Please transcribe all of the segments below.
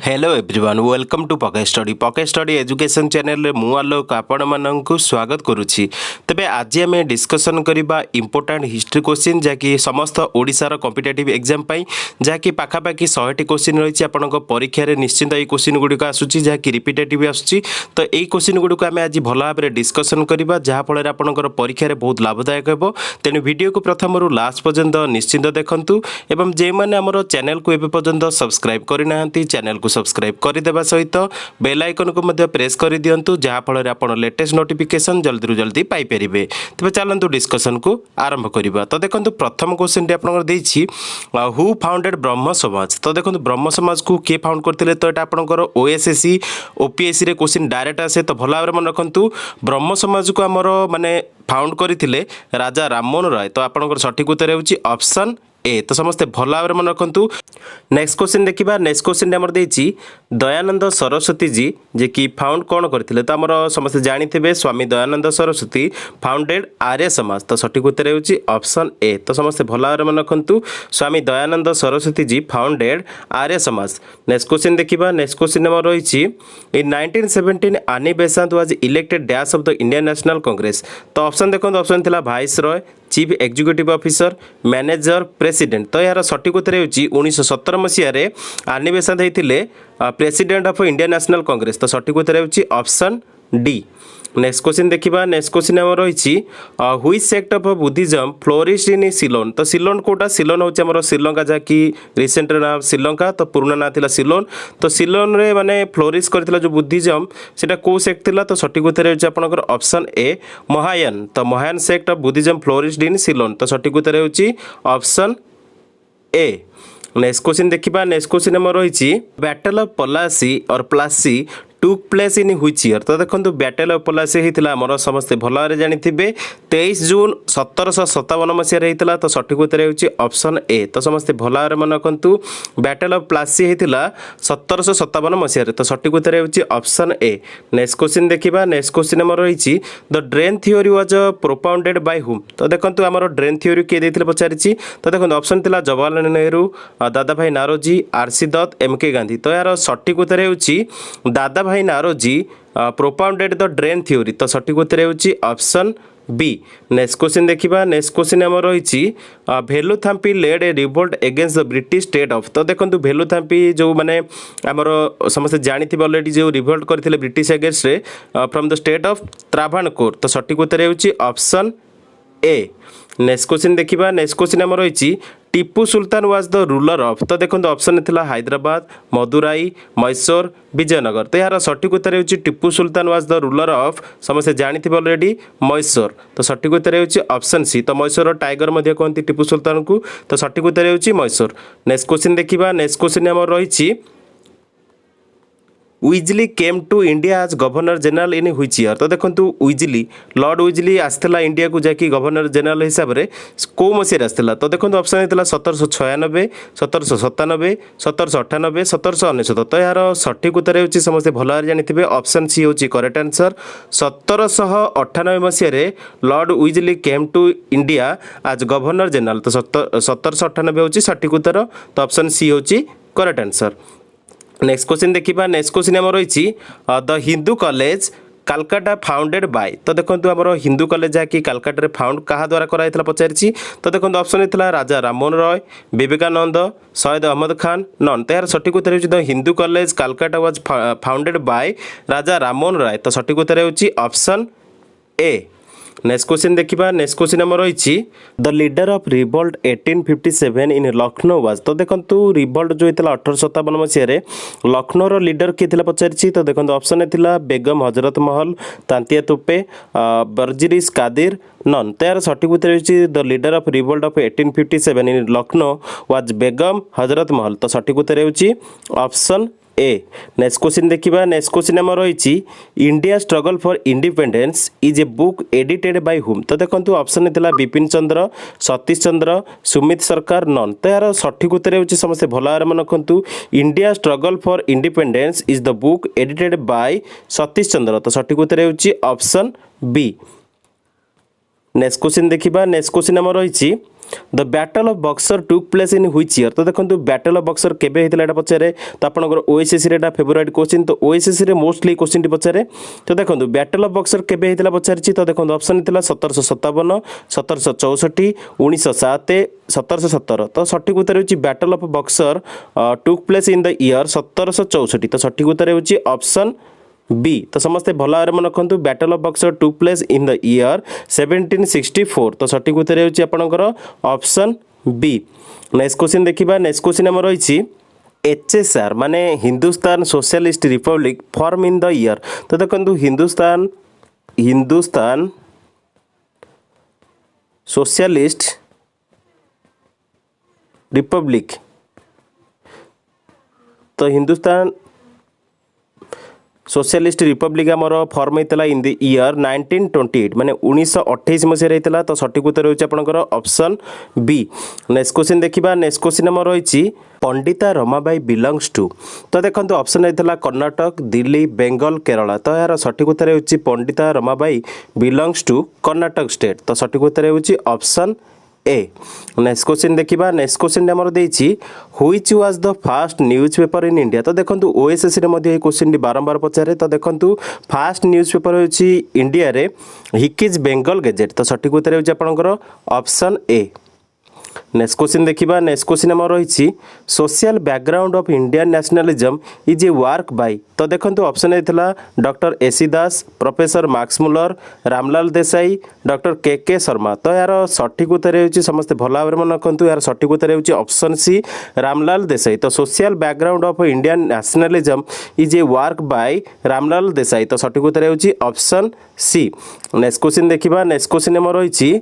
Hello everyone welcome to pocket study education channel रे मु आलोक आपण माननकु स्वागत करुछि। तबे आज आम डिस्कसन करबा इंपोर्टेंट हिस्ट्री क्वेश्चन जहाँकि समस्त ओडिशार कॉम्पिटिटिव एग्जाम पाई जहाँकि पाखापाखि 100टी क्वेश्चन रही आपंक परीक्षा रे निश्चित ये क्वेश्चन गुड़िक आसूची जहाँकि रिपीटेटिव आसूची। तो यही क्वेश्चन गुड़िक आम आज भल भाव में डिस्कसन करबा जहाँफल आपंकर परीक्षा रे बहुत लाभदायक हेबो। तेणु वीडियो को प्रथम लास्ट पर्यंत निश्चिंत देखंतु एवं जे माने हमर चैनल को एबे पर्यंत सब्सक्राइब करना चैनल को सब्सक्राइब करदेवा सहित बेल आइकन को मध्य प्रेस कर दिंतु जहाँफल आप लेटेस्ट नोटिफिकेशन जल्दी जल्दी पाइपर। तेज चलतु डिस्कसन को आरंभ करवा। तो देखो प्रथम क्वेश्चन आपंकर हु फाउंडेड ब्रह्म समाज। तो देखो ब्रह्म समाज को किए फाउंड करते तो यहाँ आपंकर ओएसएससी ओपीएससी रे क्वेश्चन डायरेक्ट आसे। तो भल भाव मन रखु ब्रह्म समाज को आमर माने फाउंड करते राजा राममोहन राय। तो आपंकर सठिक उत्तर होची ऑप्शन ए। तो समस्ते भल भाव मन रखु। नेक्स्ट क्वेश्चन देखा। नेक्स्ट क्वेश्चन आमर देछि दयानंद सरस्वती जी जे कि फाउंड कौन करथिले। तो आमर समस्ते जानिथिबे स्वामी दयानंद सरस्वती फाउंडेड आर्य समाज। तो सठिक उत्तर होची ऑप्शन ए। तो समस्ते भल भाव मन रखु Swami Dayanand Saraswati ji founded Arya Samaj. Next question देखा। नेक्स्ट क्वेश्चन आमर रही इन 1917 आनी Besant was elected dash of the Indian National Congress. तो ऑप्शन देखो ऑप्शन थिला vice Roy chief executive officer manager president. तो यार सठिक उत्तर होची 1917 मसीह आनी बेसांत होते president of Indian National Congress. तो सठिक उत्तर होची ऑप्शन डी। नेक्स्ट क्वेश्चन देखा। नेक्स्ट क्वेश्चन आम रही हुई sect of Buddhism flourish in Ceylon. तो सिलोन कोटा सिलोन हूँ आम श्रीलंका जहाँकि रिसेंट ना श्रीलंका। तो पुराना ना था सिलोन। तो सिलोन रे माने फ्लोरिश करथिला जो बुद्धिज्म सेटा को सेक्ट थिला। तो सठिक उत्तर होची आपनकर ऑप्शन ए महायान। तो Mahayana sect of Buddhism flourish in Ceylon. तो सठिक उत्तर होची ऑप्शन ए। नेक्स्ट क्वेश्चन देखा। नेक्स्ट क्वेश्चन आम रही बैटल ऑफ पलासी और Plassey took place in which year. तो देखो बैटल ऑफ पलासी होता आमर समस्ते भल भाव जानिथिबे 23 जून 1757 मसीह होता। तो सठिक उत्तर होची ऑप्शन ए। तो समस्ते भल भाव मन रखु बैटल ऑफ प्लासी होता 1757 मसीह। तो सठिक उत्तर होची ऑप्शन ए। नेक्स्ट क्वेश्चन देखा। नेक्स्ट क्वेश्चन आम रही the drain theory was propounded bye whom. तो देखो आमर ड्रेन थ्योरी किए देते पचारि। तो देखो ऑप्शन थिला Jawaharlal Nehru Dadabhai Naoroji R C Dutt M K Gandhi. तो यार सठिक उत्तर होची Dadabhai Naoroji propounded the drain theory. तो सठिक उत्तर होची ऑप्शन बी। नेक्स्ट क्वेश्चन देखा। नेक्स्ट क्वेश्चन आम रही Velu Thampi led a revolt against the British state of. तो देखो भेलुथाम्पी जो माने आमर समस्त जानिथिबे ऑलरेडी जो रिवोल्ट करथिले ब्रिटिश एगेंस्ट रे from the state of Travancore. तो सठिक उत्तर होची ऑप्शन ए। नेक्स्ट क्वेश्चन देखा। नेक्स्ट क्वेश्चन आम रही Tipu Sultan was the ruler of. तो देखो ऑप्शन थिला हैदराबाद मदुराई मैसूर विजयनगर। तो यार सठिक उत्तर होची Tipu Sultan was the ruler of समस्त जानिथिबे ऑलरेडी मैसूर। तो सठिक उत्तर होची ऑप्शन सी। तो मैसूर टाइगर मध्य कहते टीपू सुल्तान को। तो सठिक उत्तर होची मैसूर। नेक्स्ट क्वेश्चन देखा। नेक्स्ट क्वेश्चन आम रही Wellesley came to India as governor general in which year. तो देखो उइजली लॉर्ड उइजली आसला इंडिया को जैकि गवर्नर जनरल हिसाब से कौ मसीह आसला। तो देखो ऑप्शन होता 1796 1797 1798 1799। तो यार सठिक उत्तर होची समस्ते भल भाव जानिथिबे ऑप्शन सी होची करेक्ट आंसर। 1798 मसीह Lord Wellesley came to India as governor general. तो 1798 होची सठिक उत्तर। तो ऑप्शन सी होची करेक्ट आंसर। नेक्स्ट क्वेश्चन देखा। नेक्स्ट क्वेश्चन आम रही the Hindu college Calcutta founded by. तो देखो आम हिंदू कॉलेज जहाँकि कालकाटा फाउंड क्या द्वारा कराई पचारि। तो देखो ऑप्शन होता राजा राममोहन रॉय विवेकानंद सैयद अहमद खान नन। तो यार सठिक उत्तर होची the Hindu college Calcutta was founded by Raja Rammohan Rai. तो सठिक उत्तर होची ऑप्शन ए। नेक्स्ट क्वेश्चन देखा। नेक्स्ट क्वेश्चन आम रही the leader of revolt 1857 in Lucknow was. तो देखो रिवोल्ट जो होता 1857 मसीह लखनऊ लीडर किए पचारि। तो देखो ऑप्शन था बेगम हजरत महल तांतिया तुपे बर्जिरिस कादिर नन। तो यार सठिक उत्तर होची the leader of revolt of 1857 in Lucknow was Begum Hazrat Mahal. तो सठिक उत्तर होची ऑप्शन ए। नेक्स्ट क्वेश्चन देखा। नेक्स्ट क्वेश्चन आम रही India struggle for independence is a book edited by whom. तो देखो ऑप्शन था बिपिन चंद्र सतीश चंद्र सुमित सरकार नन। तो यार सठिक उत्तर होची समस्ते भल भाव मन रखु India struggle for independence is the book edited by Satish Chandra. तो सठिक उत्तर होची ऑप्शन बी। नेक्स्ट क्वेश्चन देखा। नेक्स्ट क्वेश्चन आम रही the battle of Buxar took place in which year. तो देखो बैटल ऑफ बक्सर केबे हेतिला एटा पचारे तो आपनकर ओएसएससी रे एटा फेवरेट क्वेश्चन तो ओएसएससी रे मोस्टली क्वेश्चन टी पचारे तो देखो बैटल ऑफ बक्सर केबे हेतिला पचारछि तो देखो ऑप्शन हेतिला 1757 1764 1907 1717 तो सठिक उत्तर होछि battle of Buxar took place in the year 1764 तो सठिक उत्तर होछि ऑप्शन बी। तो समस्ते भल भाव मन रखु battle of Buxar took place in the year 1764 तो सठिक उत्तर होछि आपनकर ऑप्शन बी। नेक्स्ट क्वेश्चन देखिबा नेक्स्ट क्वेश्चन हमर रहिछि एचएसआर माने Hindustan socialist Republic form in the year. तो देखंतु हिंदुस्तान सोशलिस्ट रिपब्लिक तो हिंदुस्तान सोशलिस्ट रिपब्लिक आमर फॉर्म होता इन द ईयर 1928 माने 1928 मसीह होता तो सठिक उत्तर होछि आपनकर ऑप्शन बी। नेक्स्ट क्वेश्चन देखिबा नेक्स्ट क्वेश्चन हमर रहिछि पंडिता रमाबाई बिलोंग्स टू। तो देखंतु ऑप्शन होता कर्नाटक दिल्ली बेंगल केरला तो यार सठिक उत्तर होछि Pandita Ramabai belongs to Karnataka state तो सठिक उत्तर होछि ऑप्शन ए। नेक्स्ट क्वेश्चन देखिबा नेक्स्ट क्वेश्चन हमर देछि which was the first newspaper in India. तो देखंतु ओएसएससी रे मध्ये ए क्वेश्चन डी बारंबार पचारे तो देखंतु फर्स्ट न्यूज़पेपर होछि इंडिया रे हिकिज बेंगल गजेट तो सठिक उत्तर होछि आपनकर ऑप्शन ए। नेक्स्ट क्वेश्चन देखिबा नेक्स्ट क्वेश्चन हमर रहिछि social background of Indian nationalism is a work by. तो देखंतु ऑप्शन हेतला doctor A C Das professor Max Muller Ramlal Desai doctor K Sharma तो यार सठिक उत्तर होछि समस्त भल भाव मन रखंतु यार सठिक उत्तर होछि ऑप्शन सी रामलाल देसाई तो social background of Indian nationalism is a work by Ramlal Desai तो सठिक उत्तर होछि ऑप्शन सी। नेक्स्ट क्वेश्चन देखिबा नेक्स्ट क्वेश्चन हमर रहिछि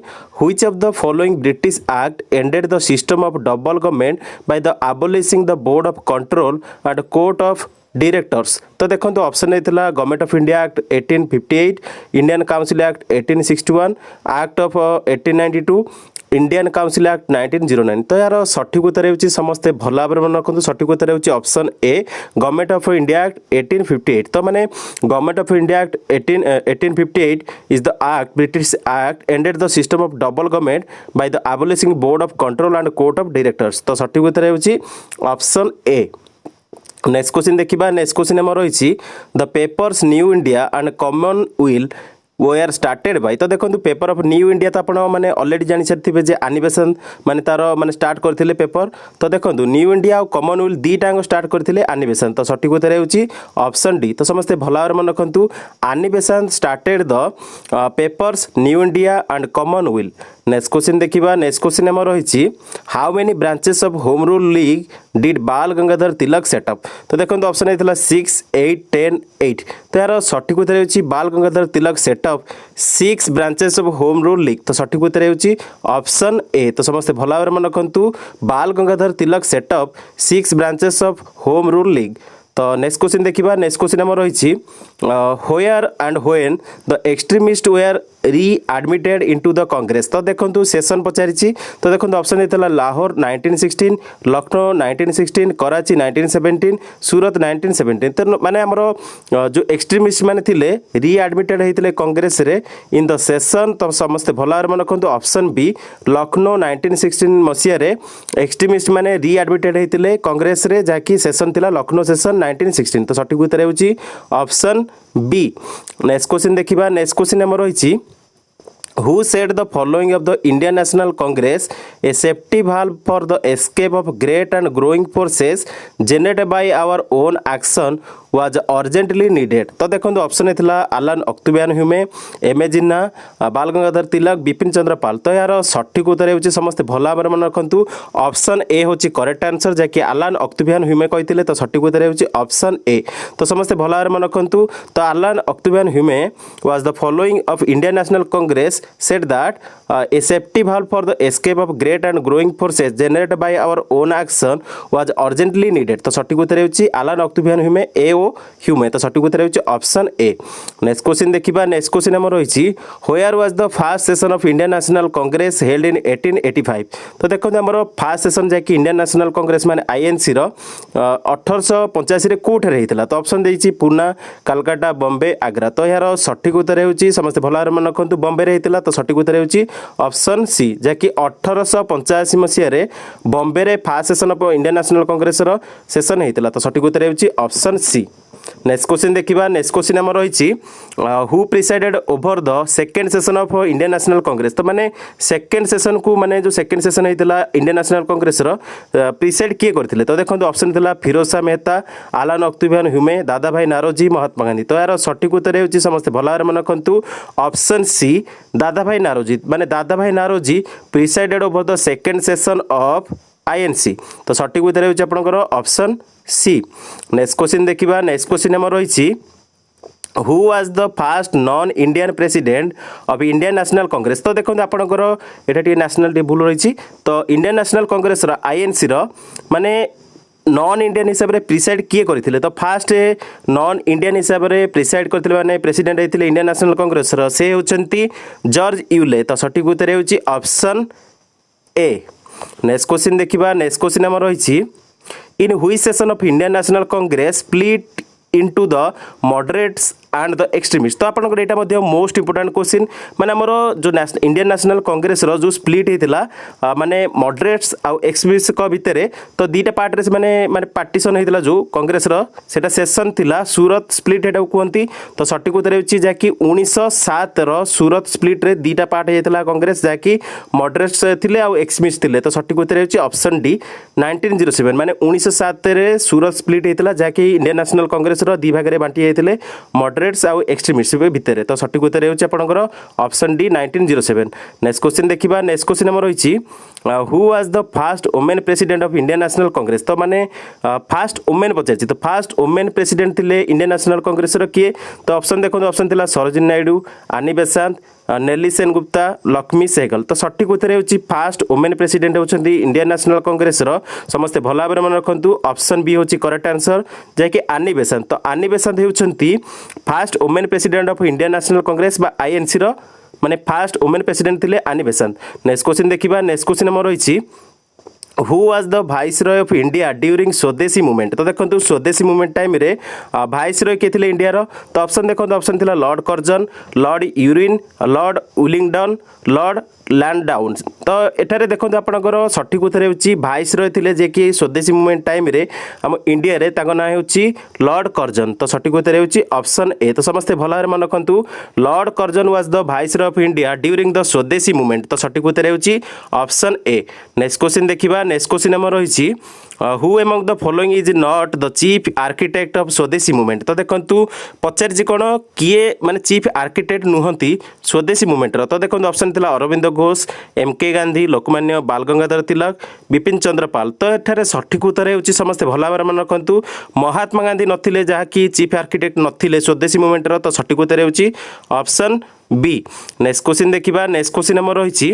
which of the following British act ended the system of double government by the abolishing the board of control and court of directors। तो देखो option होता government of India Act 1858 Indian council act 1861 act of 1892 Indian council act 1909 तो यार सठिक उत्तर होछि समस्ते भल भाव मन रखु सठिक उत्तर होछि option A Government of India Act 1858 तो माने Government of India Act 1858 is the act British act ended the system of double government by the abolishing Board of Control and Court of Directors तो सठिक उत्तर होछि option A. Next question देखिबा next question हमर रहिछि the papers New India and Commonwealth were started by. तो देखो paper of new India तो आपण मैंने ऑलरेडी जानी सारी जे एनिमेशन माने तार माने स्टार्ट करथिले पेपर तो देखो न्यू इंडिया और कॉमनवेल्थ दीटांग स्टार्ट करथिले एनिमेशन तो सठिक उत्तर होछि ऑप्शन डी। तो समस्ते भल भाव मन रखंतु एनिमेशन started the papers New India and Commonwealth. Next question देखिबा नेक्स्ट क्वेश्चन हमर रहिछि how many branches of Home rule League did Bal Gangadhar Tilak setup. तो देखो ऑप्शन हेतला 6 8 10 8 तो यार सठिक उत्तर होछि Bal Gangadhar Tilak set up 6 branches of Home rule League तो सठिक उत्तर होछि ऑप्शन ए। तो समस्त भल भाव मन रखंतु Bal Gangadhar Tilak set up 6 branches of Home rule League. तो नेक्स्ट क्वेश्चन देखिबा नेक्स्ट क्वेश्चन हमर रहिछि where and when the extremist were readmitted into the Congress. तो देखंतु सेशन पचारिछि तो देखंतु ऑप्शन हेतला लाहौर 1916 लखनऊ 1916 कराची 1917 सूरत 1917 तो माने हमर जो एक्सट्रीमिस्ट माने थिले रीएडमिटेड हेतिले कांग्रेस रे इन द सेशन तो समस्त भलार मन रखंतु ऑप्शन बी लखनऊ 1916 मसिया रे एक्सट्रीमिस्ट माने रीएडमिटेड हेतिले कांग्रेस रे जाकी सेशन थिला लखनऊ सेशन 1916 तो सठिक उत्तर होछि ऑप्शन बी। नेक्स्ट क्वेश्चन देखिबा नेक्स्ट क्वेश्चन हमर रहिछि who said the following of the Indian National Congress a safety valve for the escape of great and growing forces generated by our own action was urgently needed। तो देखो option हेतला आलान Octavian ह्यूमे MA. जिन्ना बाल गंगाधर तिलक बिपिन चंद्र पाल तो यार सठिक उत्तर होछि समस्त भल भाव मन रखंतु ऑप्शन ए होछि करेक्ट आंसर जाकि आलान अक्तुबियान ह्यूमे कहिथिले तो सठिक उत्तर होछि ऑप्शन ए। तो समस्त भल भाव मन रखंतु तो Allan Octavian Hume was the following of Indian National Congress said that a safety valve for the escape of great and growing forces generated by our own action was urgently needed। तो सठिक उत्तर होछि आलान Octavian ह्यूमे ए ओ ह्यूमे तो सठिक उत्तर होछि option A. Next question देखिबा next question हमर रहिछि where was the first session of Indian National Congress held in 1885। तो देखो हमर फर्स्ट सेशन जाकि इंडियन नेशनल कांग्रेस माने आईएनसी रो 1885 रे कोठ रे हेतिला तो ऑप्शन देछि पुना कलकत्ता बॉम्बे आग्रा तो यार सठिक उत्तर होछि समस्त भलार मन रखंतु बॉम्बे रे हेतिला होता तो सठिक उत्तर होची ऑप्शन सी जहाँकि 1885 मसीह बॉम्बे रे first session of Indian National Congress रो सेशन होता तो सठिक उत्तर होची ऑप्शन सी। नेक्स्ट क्वेश्चन देखिबा नेक्स्ट क्वेश्चन हमर रहिछि who presided over the second session of Indian National Congress तो माने सेकंड सेशन को माने जो सेकंड सेशन होइतला इंडियन नेशनल कांग्रेस रो प्रिसाइड किए करथिले तो देखंतु ऑप्शन थिला फिरोज शाह मेहता आलान अक्तुबियान ह्यूमे दादा भाई नारोजी महात्मा गांधी तो यार सठिक उत्तर होछि समस्त भलार मन रखंतु ऑप्शन सी दादा भाई नारोजी माने Dadabhai Naoroji presided over the second session of INC तो सठिक उत्तर होछि आपनकर ऑप्शन सी। नेक्स्ट क्वेश्चन देखिबा नेक्स्ट क्वेश्चन हमर रहिछि who was the first non Indian president of Indian National Congress तो देखो आपनकर एटा टी नेशनल टी भूल रही तो इंडियन नेशनल कांग्रेस रो आईएनसी रो माने नॉन इंडियन हिसाब से प्रिसाइड किए करथिले तो फास्ट नॉन इंडियन हिसाब से प्रिसाइड करथिले माने प्रेसिडेंट होइथिले इंडियन नेशनल कांग्रेस रो से होचंती जॉर्ज यूले तो सठिक उत्तर होची ऑप्शन ए। नेक्स्ट क्वेश्चन देखिबा नेक्स्ट क्वेश्चन हमर रहिछि in which session of Indian National Congress split into the moderates and the extremist तो आपन एटा मध्ये मोस्ट इंपोर्टेंट क्वेश्चन माने हमर जो इंडियन नेशनल कांग्रेस रो जो स्प्लिट हेतिला माने मॉडरेट्स आ एक्सट्रीमिस्ट को भितरे तो दीटा पार्ट रे माने माने पार्टीशन हेतिला जो कांग्रेस रो सेटा सेशन थिला सूरत स्प्लिट हेटा कहंती तो सठिक उत्तर होची जाकी 1907 रो सूरत स्प्लिट रे दीटा पार्ट हेतिला कांग्रेस जाकी मॉडरेट्स थिले आ एक्सट्रीमिस्ट थिले तो सठिक उत्तर होची ऑप्शन डी 1907 माने 1907 रे सूरत स्प्लिट हेतिला जाकी इंडियन नेशनल कांग्रेस रो दी भाग रे बांटी हेतिले मॉडरेट्स आउ एक्सट्रीमिस्ट भितर तो सठिक उत्तर होची आपनकर ऑप्शन डी 1907। नेक्स्ट क्वेश्चन देखिबा नेक्स्ट क्वेश्चन हमर रहिछि who was the first women president of Indian National Congress तो माने फास्ट वुमेन पचारछि तो फास्ट वुमेन प्रेसिडेंट थिले इंडियन नेशनल कांग्रेस रो किए तो ऑप्शन देखो ऑप्शन थिला सरोजिनी नायडू आनी बेसांत नेली सेनगुप्ता लक्ष्मी सहगल तो सठिक उत्तर होची फास्ट वुमेन प्रेसिडेंट होचंती इंडियन नेशनल कांग्रेस रो समस्त भला भाबरे मन रखंतु ऑप्शन बी होची करेक्ट आंसर जे कि आनी बेसांत तो आनी बेसांत होचंती first women president of Indian National Congress बा आईएनसी रो माने फास्ट वुमेन प्रेसिडेंट थिले आनी बेसांत। नेक्स्ट क्वेश्चन देखिबा नेक्स्ट क्वेश्चन हमर रहिछि who was the viceroy of India during Swadeshi movement तो देखो स्वदेशी मूवमेंट टाइम रे वाइसरॉय के थिले इंडिया रो तो ऑप्शन देखो ऑप्शन थिला Lord Curzon Lord Irwin Lord Willingdon Lord Lansdowne तो एठारे देखो आपनकर सठिक उत्तर होची वाइसरॉय थिले जे कि स्वदेशी मूवमेंट टाइम रे हम इंडिया रे ताको ना होची लॉर्ड कर्जन तो सठिक उत्तर होची ऑप्शन ए तो समस्त भलारे मन रखंतु Lord Curzon was the viceroy of India during the Swadeshi movement तो सठिक उत्तर होची ऑप्शन ए। नेक्स्ट क्वेश्चन देखिबा नेक्स्ट क्वेश्चन हमर रहिछि who among the following is not the chief architect of Swadeshi movement तो देखंतु पचारछि कोन किए माने चीफ आर्किटेक्ट नुहंती स्वदेशी मूवमेंट रो तो देखंतु ऑप्शन थिला अरविंद घोष एमके गांधी लोकमान्य बाल गंगाधर तिलक विपिन चंद्र पाल तो एठारे सठिक उत्तर होची समस्त भला भाबरे मन रखंतु महात्मा गांधी नथिले जहा कि चीफ आर्किटेक्ट नथिले स्वदेशी मूवमेंट रो तो सठिक उत्तर होची ऑप्शन बी। नेक्स्ट क्वेश्चन देखिबा नेक्स्ट क्वेश्चन हमर रहिछि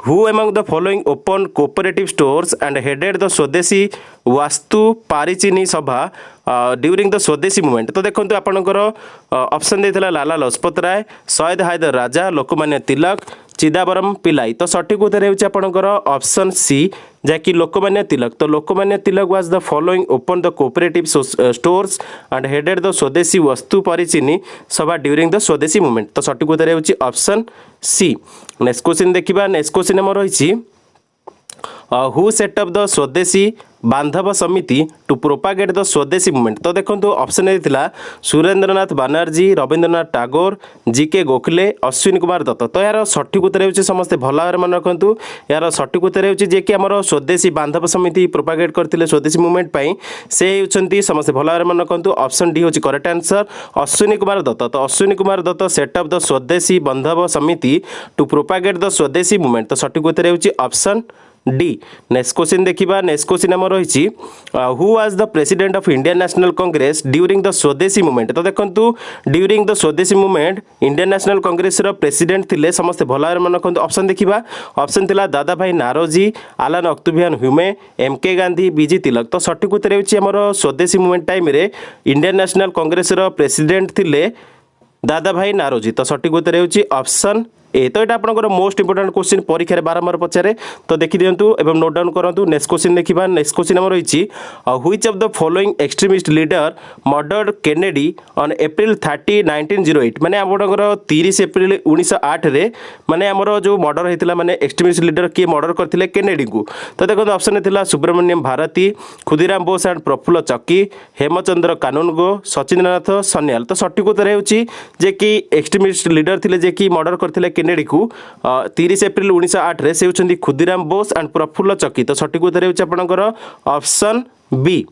who among the following open cooperative stores and headed the Swadeshi Vastu पारिचिनी सभा ड्यूरिंग द स्वदेशी मूवमेंट तो देखंतु आपनकर ऑप्शन देथिला लाला लजपत राय सैयद हैदर राजा लोकमान्य तिलक चिदाबरम पिलाई तो सठिक उत्तर होची आपनकर ऑप्शन सी जाकि लोकमान्य तिलक तो Lokmanya Tilak was the following open the cooperative stores and headed the Swadeshi Vastu परिचिनी सभा ड्यूरिंग द स्वदेशी मूवमेंट तो सठिक उत्तर होची ऑप्शन सी। नेक्स्ट क्वेश्चन देखिबा नेक्स्ट क्वेश्चन हमर रहिछि who set up the Swadeshi Bandhab Samiti to propagate the Swadeshi movement तो देखो ऑप्शन देथिला सुरेंद्रनाथ बनर्जी रविंद्रनाथ टागोर जीके गोखले अश्विनी कुमार दत्त तो यार सठिक उत्तर होची समस्त भला भाबरे मन रखंतु यार सठिक उत्तर होची जे कि हमर स्वदेशी बांधव समिति प्रोपागेट करथिले स्वदेशी मूवमेंट पई से होचंती समस्त भला भाबरे मन रखंतु ऑप्शन डी होची करेक्ट आंसर अश्विनी कुमार दत्त तो Ashwini Kumar Dutt set up the Swadeshi Bandhab Samiti to propagate the Swadeshi movement तो सठिक उत्तर होची ऑप्शन डी। नेक्स्ट क्वेश्चन देखिबा नेक्स्ट क्वेश्चन हमर रहिछि who was the president of Indian National Congress during the Swadeshi movement तो देखंतु during the Swadeshi movement Indian National Congress रो प्रेसिडेंट थिले समस्त भलार मन रखंतु ऑप्शन देखिबा ऑप्शन थिला दादा भाई नारोजी आलान अक्तुबियान ह्यूमे एमके गांधी बीजी तिलक तो सठिक उत्तर होछि हमर स्वदेशी मूवमेंट टाइम रे इंडियन नेशनल कांग्रेस रो प्रेसिडेंट थिले दादा भाई नारोजी तो सठिक उत्तर होछि ऑप्शन ए। तो यहाँ आपंकर मोस्ट इंपोर्टाट क्वेश्चन परीक्षा बारंबार पचारे तो देखी दिंतु एवं नोट डाउन करूँ। नेक्स्ट क्वेश्चन देखा। नेक्स्ट क्वेश्चन आम रही which of the following extremist leader murdered Kennedy on April 30 1908 माने आपंकर 30 एप्रिल 1908 रे माने आमर जो मर्डर होता माने एक्सट्रीमिस्ट लीडर किए मर्डर करते केनेडी को। तो देखो ऑप्शन था सुब्रमण्यम भारती, खुदीराम बोस एंड प्रफुल्ल चक्की, हेमचंद्र कानूनगो, सचिंद्रनाथ सन्याल। तो सठिक उत्तर होची जे कि एक्सट्रीमिस्ट लीडर थे जे कि मर्डर करते केनेडी को 30 एप्रिल 1908 रे से होचंदी खुदीराम बोस एंड प्रफुल्ल चक्की। तो सठिक उत्तर होची आपनकर ऑप्शन बी।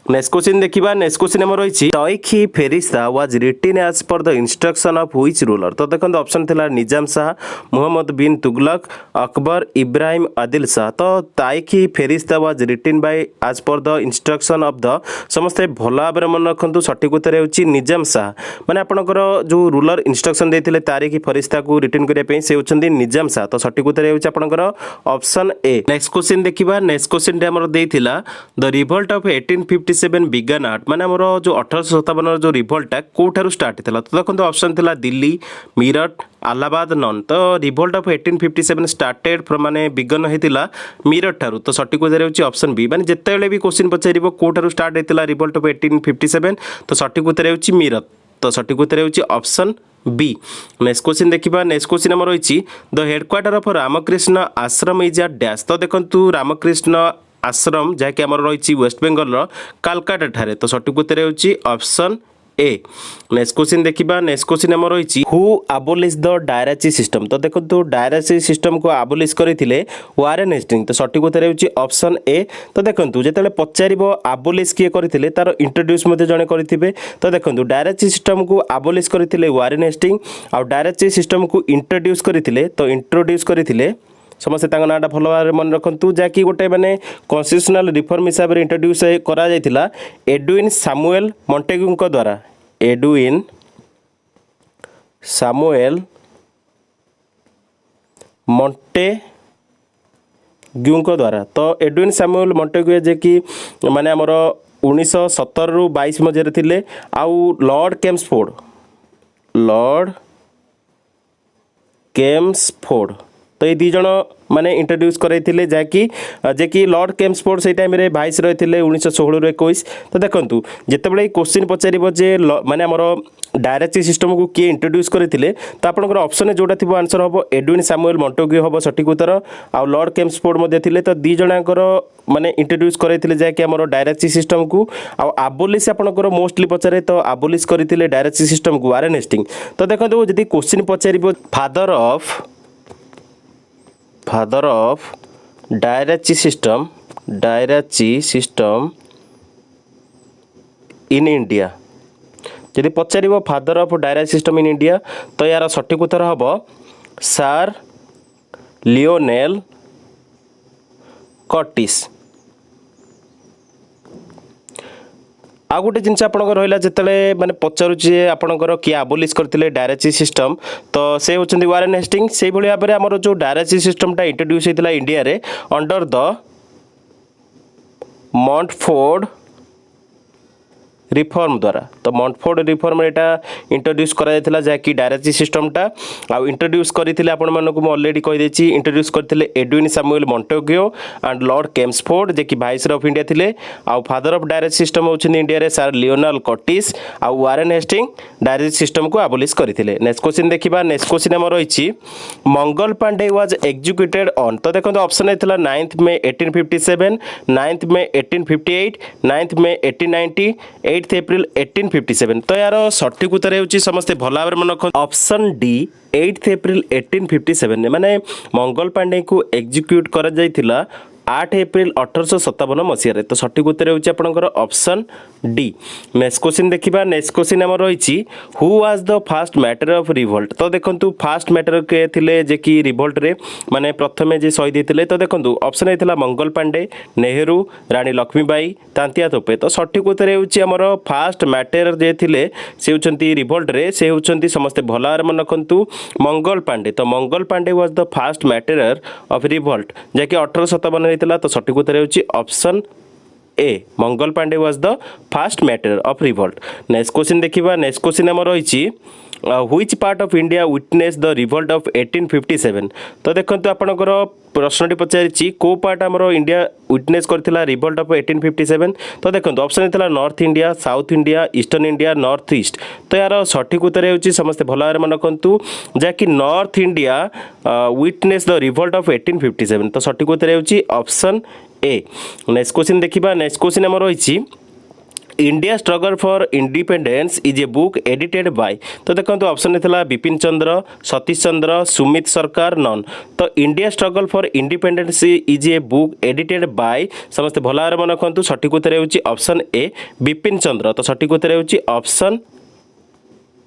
नेक्स्ट क्वेश्चन देखिबा। नेक्स्ट क्वेश्चन हमर रही Tarikh Ferishta was written as per the instruction of which ruler. तो देखो ऑप्शन थिला निजाम शाह, मोहम्मद बिन तुगलक, अकबर, इब्राहिम आदिल शाह। तो Tarikh Ferishta was written by as per the instruction of the समस्त भल भाव मन रखु। सठिक उत्तर होची निजाम शाह माने आपनकर जो रूलर इंस्ट्रक्शन देथिले तारिखी फेरिस्ता को रिटर्न करिया पे से होचंदी निजाम शाह। तो सठिक उत्तर होची आपनकर ऑप्शन ए। नेक्स्ट क्वेश्चन देखिबा। नेक्स्ट क्वेश्चन हमर देथिला the revolt of 1857 began out माने हमर जो 1857 जो रिवोल्टा कोठारु स्टार्ट थिला। तो देखो ऑप्शन थिला दिल्ली, मीरठ, अलाहाबाद, नन। तो रिवोल्ट ऑफ 1857 स्टार्टेड फ्रॉम माने बिगन हेतिला मीरठ ठारू। तो सठिक उत्तर होची ऑप्शन बी माने जेतेबेले भी क्वेश्चन पचारिबो कोठारु स्टार्ट हेतिला रिवोल्ट ऑफ 1857 तो सठिक उत्तर होची मीरठ। तो सठिक उत्तर होची ऑप्शन बी। नेक्स्ट क्वेश्चन देखिबा। नेक्स्ट क्वेश्चन हमर रही द हेडक्वार्टर ऑफ रामकृष्ण आश्रम इज एट डैश। तो देखंतु रामकृष्ण आश्रम जहाँकि आमर रही वेस्ट बेंगल कालकाटा ठारे। तो सठिक उत्तर होची ऑप्शन ए। नेक्स्ट क्वेश्चन देखिबा। नेक्स्ट क्वेश्चन हमर रही हु अबोलिश द डायराची सिस्टम। तो देखो डायराची सिस्टम को अबोलिश करथिले वारेन हेस्टिंग। तो सठिक उत्तर होची ऑप्शन ए। तो देखो जेतेबेले पचारिबो अबोलिश किए करथिले तार इंट्रोड्यूस मध्ये जणे करथिबे। तो देखो डायराची सिस्टम को अबोलिश करथिले वारेन हेस्टिंग आ डायराची सिस्टम को इंट्रोड्यूस करथिले तो इंट्रोड्यूस करथिले समस्त नाटा भल भाव मन रखु जहाँकि गोटे मैंने कन्स्टिट्यूशनल रिफॉर्म हिसाब से इंट्रोड्यूस करा जायतिला एडविन सामुएल मॉन्टेग्यू द्वारा। एडविन सामुएल मॉन्टेग्यू द्वारा। तो एडविन सामुएल मॉन्टेग्यू जे कि माने हमर 1917 रु 22 मझे थिले आउ लॉर्ड केम्सफोर्ड तो ये दी जन माने इंट्रोड्यूस करते जहाँकि लॉर्ड केम्सफोर्ड से टाइम भाइस रही 1916 रु 21। तो देखो जितेबाला क्वेश्चन पचार जे माने आमर डायरेक्ट सिस्टम को किए इंट्रोड्यूस करते तो आपंकर ऑप्शन जोटा थी आंसर हम एडविन सामुएल मॉन्टेग्यू हम सठिक उत्तर आ लॉर्ड केम्सफोर्ड थे। तो दी जनाकर माने इंट्रोड्यूस करते जहाँकि आमर डायरेक्ट सिस्टम को आबोलिश आपंकर मोस्टली पचारे तो आबोलिश करते डायरेक्ट सिस्टम को वारेन हेस्टिंग। तो देखो जब क्वेश्चन पचार father of direct system in India जदि पचार father of direct system in India तो यार सठिक उत्तर हम सर लियोनेल कर्टिस। आ गोटे जिनस आपंकर रहा जिते मैंने पचारुचे आपंकर किए आबोलिश करते डायरेक्ट सिस्टम तो से होचंदी वारेन हेस्टिंग। से भाई भाव में आमर जो डायरेक्ट सिस्टमटा इंट्रोड्यूस होता इंडिया रे अंडर द मॉन्टफोर्ड रिफॉर्म द्वारा। तो मॉन्टफोर्ड रिफॉर्म यहाँ इंट्रोड्यूस करा जहाँकि डायरेक्ट सिस्टमटा आउ इंट्रोड्यूस करते आपण मानक ऑलरेडी कहीदे इंट्रोड्यूस करते Edwin Samuel Montague and Lord Chelmsford जे कि वाइसरॉय ऑफ इंडिया थिले आउ फादर ऑफ डायरेक्ट सिस्टम होचंदी इंडिया रे सर लियोनेल कर्टिस आउ वारेन हेस्टिंग डायरेक्ट सिस्टम को आबोलिश करते। नेक्स्ट क्वेश्चन देखिबा। नेक्स्ट क्वेश्चन हमर रही Mangal Pandey was executed on. तो देखो ऑप्शन होता 9 मई 1857, 9 मई 1858, 9 मई 1890, 8 एप्रिल 1857। तो यार सठिक उत्तर होची समस्त भल भाव मन रख ऑप्शन डी 8 एप्रिल 1857 माने मंगल पांडे को एग्जीक्यूट करा जायतिला 8 एप्रिल 1857 मसीह। तो सठिक उत्तर होची आपनकर ऑप्शन डी। नेक्स्ट क्वेश्चन देखिबा। नेक्स्ट क्वेश्चन हमर रही who was the first matter of revolt. तो देखंतु फास्ट मैटर के थिले जे कि रिवोल्ट रे माने प्रथमे जे शहीद हेतिले। तो देखंतु ऑप्शन हेतिला मंगल पांडे, नेहरू, रानी लक्ष्मीबाई, तांतिया तोपे। तो सठिक उत्तर होची हमर फास्ट मैटर जे थिले से होचंती रिवोल्ट रे से होचंती समस्त भला मन रखंतु मंगल पांडे। तो Mangal Pandey was the first matter of revolt जे कि 1857 तो सठिक उत्तर होची option A Mangal Pandey was the first matter of revolt. Next question देखिबा। नेक्स्ट क्वेश्चन हमर रहिछि which part of India witness the revolt of 1857। तो देखंतु आपनकर प्रश्नटी पचारिछि को पार्ट हमर इंडिया विटनेस करथिला रिवोल्ट ऑफ 1857। तो देखंतु ऑप्शन थिला north India, south India, eastern India, north east. तो यार सठिक उत्तर हेउछि समस्त भल भाବରେ मन रखंतु जाकि north India witness the revolt of 1857। तो सठिक उत्तर हेउछि ऑप्शन ए। नेक्स्ट क्वेश्चन देखिबा। नेक्स्ट क्वेश्चन हमर रहिछि India struggle for independence is a book edited by. तो देखो ऑप्शन था बिपिन चंद्र, सतीश चंद्र, सुमित सरकार, नन। तो India struggle for independence is a book edited bye समस्त भल भाव मन रखु सठिक उत्तर होउछि ऑप्शन ए बिपिन चंद्र। तो सठिक उत्तर होउछि ऑप्शन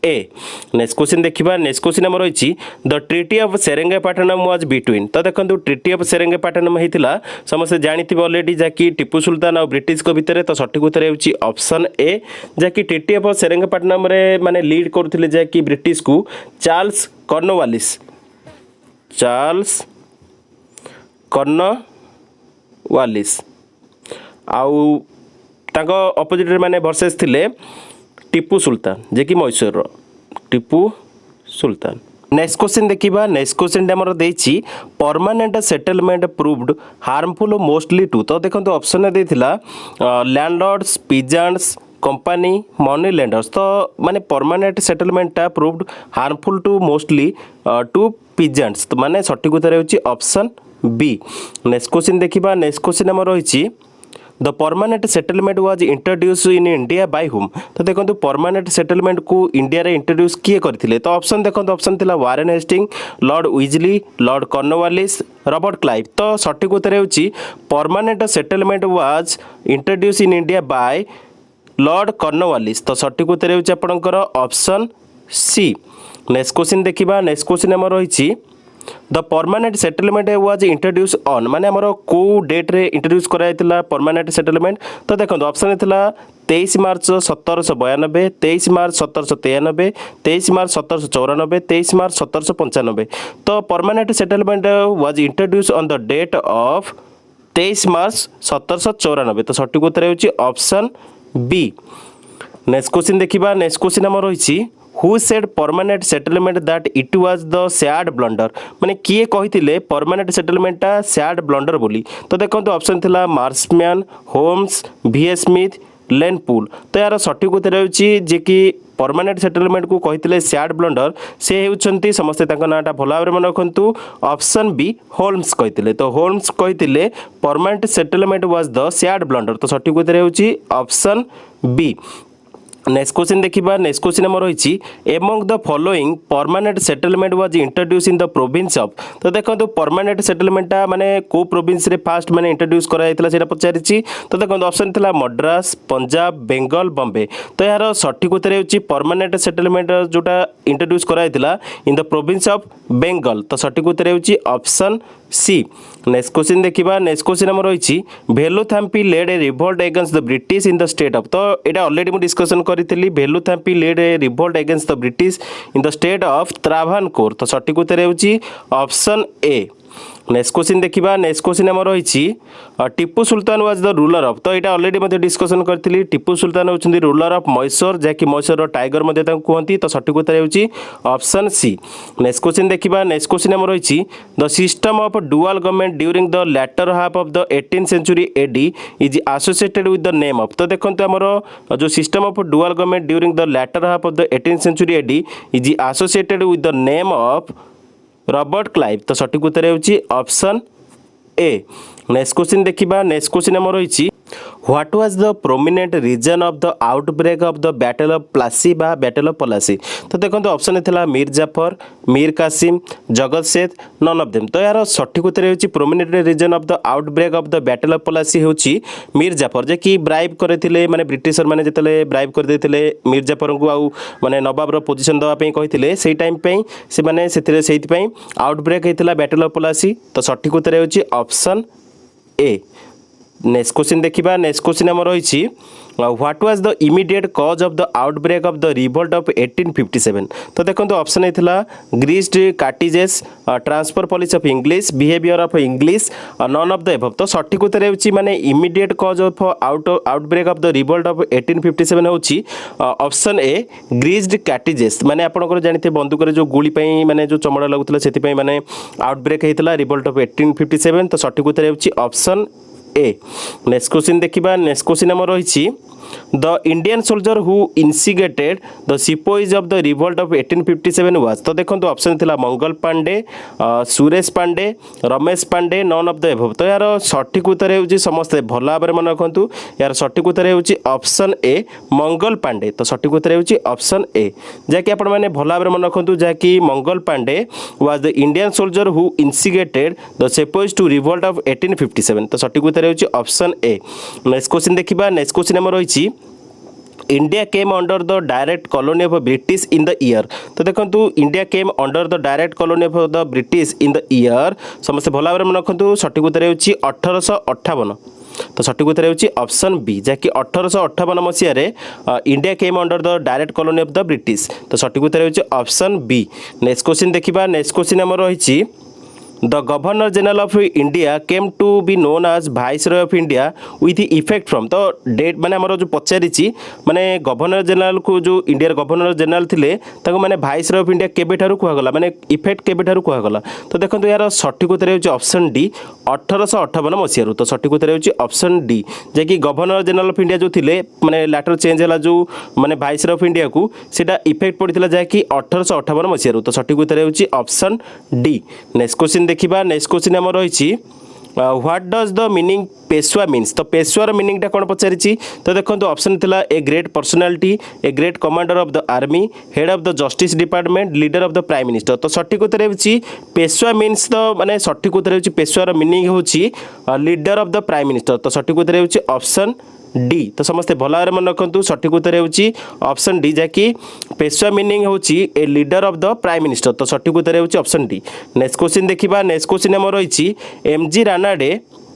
ए। नेक्स्ट क्वेश्चन देखिबा। नेक्स्ट क्वेश्चन हमर रहिछि the treaty of Seringapatam was between. तो देखंतु ट्रीटी ऑफ सेरेंगेपाटनम हेतिला समस्त जानिथिबे ऑलरेडी जाकि टिपू सुल्तान और ब्रिटिश को भितर। तो सठिक उत्तर होउछि ऑप्शन ए जाकि ट्रीटी ऑफ सेरेंगेपाटनम रे माने लीड करथिले जाकि ब्रिटिश को चार्ल्स कॉर्नवालिस। चार्ल्स कॉर्नवालिस आउ तांको अपोजिट रे माने वर्सेस थिले टिपू सुल्तान जे कि मैसूर टिपू सुल्तान। नेक्स्ट क्वेश्चन देखिबा। नेक्स्ट क्वेश्चन हमर देछि permanent settlement proved harmful mostly to. तो देखंतु ऑप्शन देथिला landlords, peasants, company, money lenders. तो माने परमानेंट सेटलमेंट टा proved harmful to mostly to peasants. तो माने सठिक उत्तर होछि ऑप्शन बी। नेक्स्ट क्वेश्चन देखिबा। नेक्स्ट क्वेश्चन हमर रहिछि the permanent settlement was introduce in India by whom. तो देखो परमानेंट सेटलमेंट को इंडिया रे इंट्रोड्यूस किए करथिले। तो ऑप्शन देखो ऑप्शन थिला Warren Hasting, Lord Wellesley, Lord Cornwallis, Robert Clive. तो सठिक उत्तर होउछि permanent settlement was introduce in India by Lord Cornwallis. तो सठिक उत्तर होउछि आपनकर ऑप्शन सी। नेक्स्ट क्वेश्चन देखिबा। नेक्स्ट क्वेश्चन हमर रहिछि the permanent settlement was introduce on माने हमर को डेट रे इंट्रोड्यूस कराइतिला परमानेंट सेटलमेंट। तो देखो ऑप्शन थिला 23 मार्च 1792, 23 मार्च 1793, 23 मार्च 1794, 23 मार्च 1795। तो permanent settlement was introduce on the date of 23 March 1794। तो सठिक उत्तर होउछि ऑप्शन बी। नेक्स्ट क्वेश्चन देखिबा। नेक्स्ट क्वेश्चन हमर रहिछि who said permanent settlement that it was the sad blunder. माने किए कहिथिले परमानेंट सेटलमेंटा सैड ब्लंडर बोली। तो देखंतु ऑप्शन थिला Marshman, Holmes, V S. Smith, Lane Poole. तो यार सठिक उत्तर होउछि जे कि परमानेंट सेटलमेंट को कहिथिले सैड ब्लंडर से हेउछंती समस्त तांको नाटा भला भाबरे मन रखंतु ऑप्शन बी होल्म्स कहिथिले। तो होल्म्स कहिथिले permanent settlement was the sad blunder. तो सठिक उत्तर होउछि ऑप्शन बी। नेक्स्ट क्वेश्चन देखिबा। नेक्स्ट क्वेश्चन हमर रहिछि among the following permanent settlement was introduce in the province of. तो देखंतु परमानेंट सेटलमेंटा माने को प्रोविंस रे फास्ट माने इंट्रोड्यूस कराइतला सेटा पचारिछि। तो देखंतु ऑप्शन थिला मद्रास, पंजाब, बेंगल, बॉम्बे। तो यार सठिक उत्तर होउछि परमानेंट सेटलमेंट जोटा इंट्रोड्यूस कराइतला in the province of Bengal. तो सठिक उत्तर होउछि ऑप्शन सी। नेक्स्ट क्वेश्चन देखिबा। नेक्स्ट क्वेश्चन हमर रहिछि Velu Thampi led a revolt against the British in the state of. तो एटा ऑलरेडी मु डिस्कशन करितली Velu Thampi led a revolt against the British in the state of Travancore. तो सठिक उत्तर होउछि ऑप्शन ए। नेक्स्ट क्वेश्चन देखिबा। नेक्स्ट क्वेश्चन हमर रहिछि Tipu Sultan was the ruler of. तो एटा ऑलरेडी मध्ये डिस्कशन करथिली टिपू सुल्तान होउछन्ती रूलर ऑफ मैसूर जाकि मैसूर टाइगर मध्ये तांको कहंती। तो सठिक उत्तर होउछि ऑप्शन सी। नेक्स्ट क्वेश्चन देखिबा। नेक्स्ट क्वेश्चन हमर रहिछि the system of dual government during the latter half of the 18th century AD is associated with the name of. तो देखंतु हमर जो system of dual government during the latter half of the 18th century AD is associated with the name of Robert Clive. तो सठिक उत्तर होउछि option A. Next question देखिबा। Next question हमर रहिछि what was the prominent reason of the outbreak of the battle of Plassey बा battle of Plassey. तो देखंतु ऑप्शन थिला मीर जाफर, मीर कासिम, जगत सेठ, नन ऑफ देम। तो यार सठिक उत्तर होउछि prominent reason of the outbreak of the battle of Plassey होउछि मीर जाफर जे कि ब्राइब करथिले माने ब्रिटिशर माने जेतले ब्राइब कर देथिले मीर जाफर को आउ माने नवाब रो पोजीशन दवा पई कहिथिले सेही टाइम पई से माने सेथिरे सेहि पई आउटब्रेक हेतिला बैटल ऑफ पलासी। तो सठिक उत्तर होउछि ऑप्शन ए। नेक्स्ट क्वेश्चन देखिबा नेक्स्ट क्वेश्चन हमर रहिछि what was the immediate cause of the outbreak of the revolt of 1857 तो देखंतु ऑप्शन हेतला greased cartridges transfer policy of English behaviour of English none of the above तो सठिक उत्तर हेउछि माने immediate cause of outbreak of the revolt of 1857 हेउछि option A greased cartridges माने आपनकर जानिते बंदूक रे जो गोली पई माने जो चमड़ा लागुतला सेति पई माने आउटब्रेक हेतला रिवोल्ट ऑफ 1857 तो सठिक उत्तर हेउछि ऑप्शन ए नेक्स्ट क्वेश्चन देखिबा नेक्स्ट क्वेश्चन हमर रहिछि The Indian soldier who instigated the sepoys of the revolt of 1857 was तो देखो ऑप्शन थिला Mangal Pandey Suresh Pandey Ramesh Pandey none of the above तो यार सठिक उत्तर हेउछि समस्त भल भाव मन रखंतु यार सठिक उत्तर हेउछि ऑप्शन ए मंगल पांडे तो सठिक उत्तर हेउछि ऑप्शन ए जाकि आपण माने भल भाव मन रखंतु जाकि Mangal Pandey was the Indian soldier who instigated the sepoys to revolt of 1857 तो सठिक उत्तर हेउछि ऑप्शन ए नेक्स्ट क्वेश्चन देखिबा नेक्स्ट क्वेश्चन हमर रहिछि India came under the direct colony of British in the year तो देखंतु India came under the direct colony of the British in the year समस्त भल भाव मन रखंतु सठिक उत्तर हेउछि 1858 तो सठिक उत्तर हेउछि ऑप्शन बी जाकि 1858 मसिया रे India came under the direct colony of the British तो सठिक उत्तर हेउछि ऑप्शन बी नेक्स्ट क्वेश्चन देखिबा नेक्स्ट क्वेश्चन हमर रहिछि The Governor General of India came to be known as Viceroy of India with effect from तो date माने हमर जो पचारिछि माने गवर्नर जनरल को जो इंडिया गवर्नर जनरल थिले ताको माने वाइसरॉय ऑफ इंडिया केबे ठारू कुहा गला माने इफेक्ट केबे ठारू कुहा गला तो देखंतु यार सठिक उत्तर हेउछि ऑप्शन डी 1858 मसिया तो सठिक उत्तर हेउछि ऑप्शन डी जे कि गवर्नर जनरल ऑफ इंडिया जो थिले माने लेटर चेंज हला जो माने वाइसरॉय ऑफ इंडिया को सेटा इफेक्ट पड़िथिला जे कि 1858 मसिया तो सठिक उत्तर हेउछि ऑप्शन डी नेक्स्ट क्वेश्चन देखिबा नेक्स्ट क्वेश्चन हमर रहिछि what does the meaning Peshwa means तो पेशवार मीनिंगटा कौन पचारि तो देखो ऑप्शन थिला a great personality a great commander of the army head of the justice department leader of the prime minister तो सठिक उत्तर हेउछि पेशवा मीन्स तो माने सठिक उत्तर हेउछि पेशवार मीनिंग हेउछि leader of the prime minister तो सठिक उत्तर हेउछि ऑप्शन डी तो समस्ते भल भाव मन रखु सठिक उत्तर हेउछि ऑप्शन डी जाकि पेशवा मीनिंग हेउछि a leader of the prime minister तो सठिक उत्तर हेउछि ऑप्शन डी नेक्स्ट क्वेश्चन देखिबा नेक्स्ट क्वेश्चन हमर रहिछि एमजी रानाडे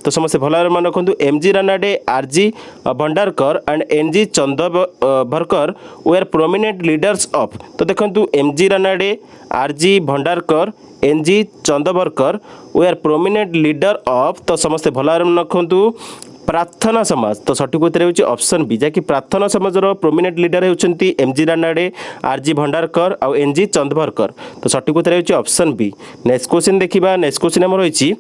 तो समस्त भल भाव मन रखु M G Ranade R G Bhandarkar and N G Chandavarkar were prominent leaders of तो देखंतु M G Ranade R G Bhandarkar N G Chandavarkar were prominent leader of तो समस्त भल भाव मन रखु प्रार्थना समाज तो सठिक उत्तर हेउछि ऑप्शन बी जाकि प्रार्थना समाजर प्रोमिनेंट लीडर हेउछंती एमजी रानाडे आरजी भंडारकर आ एनजी चंदवरकर तो सठिक उत्तर हेउछि ऑप्शन बी नेक्स्ट क्वेश्चन देखिबा नेक्स्ट क्वेश्चन हमर रहिछि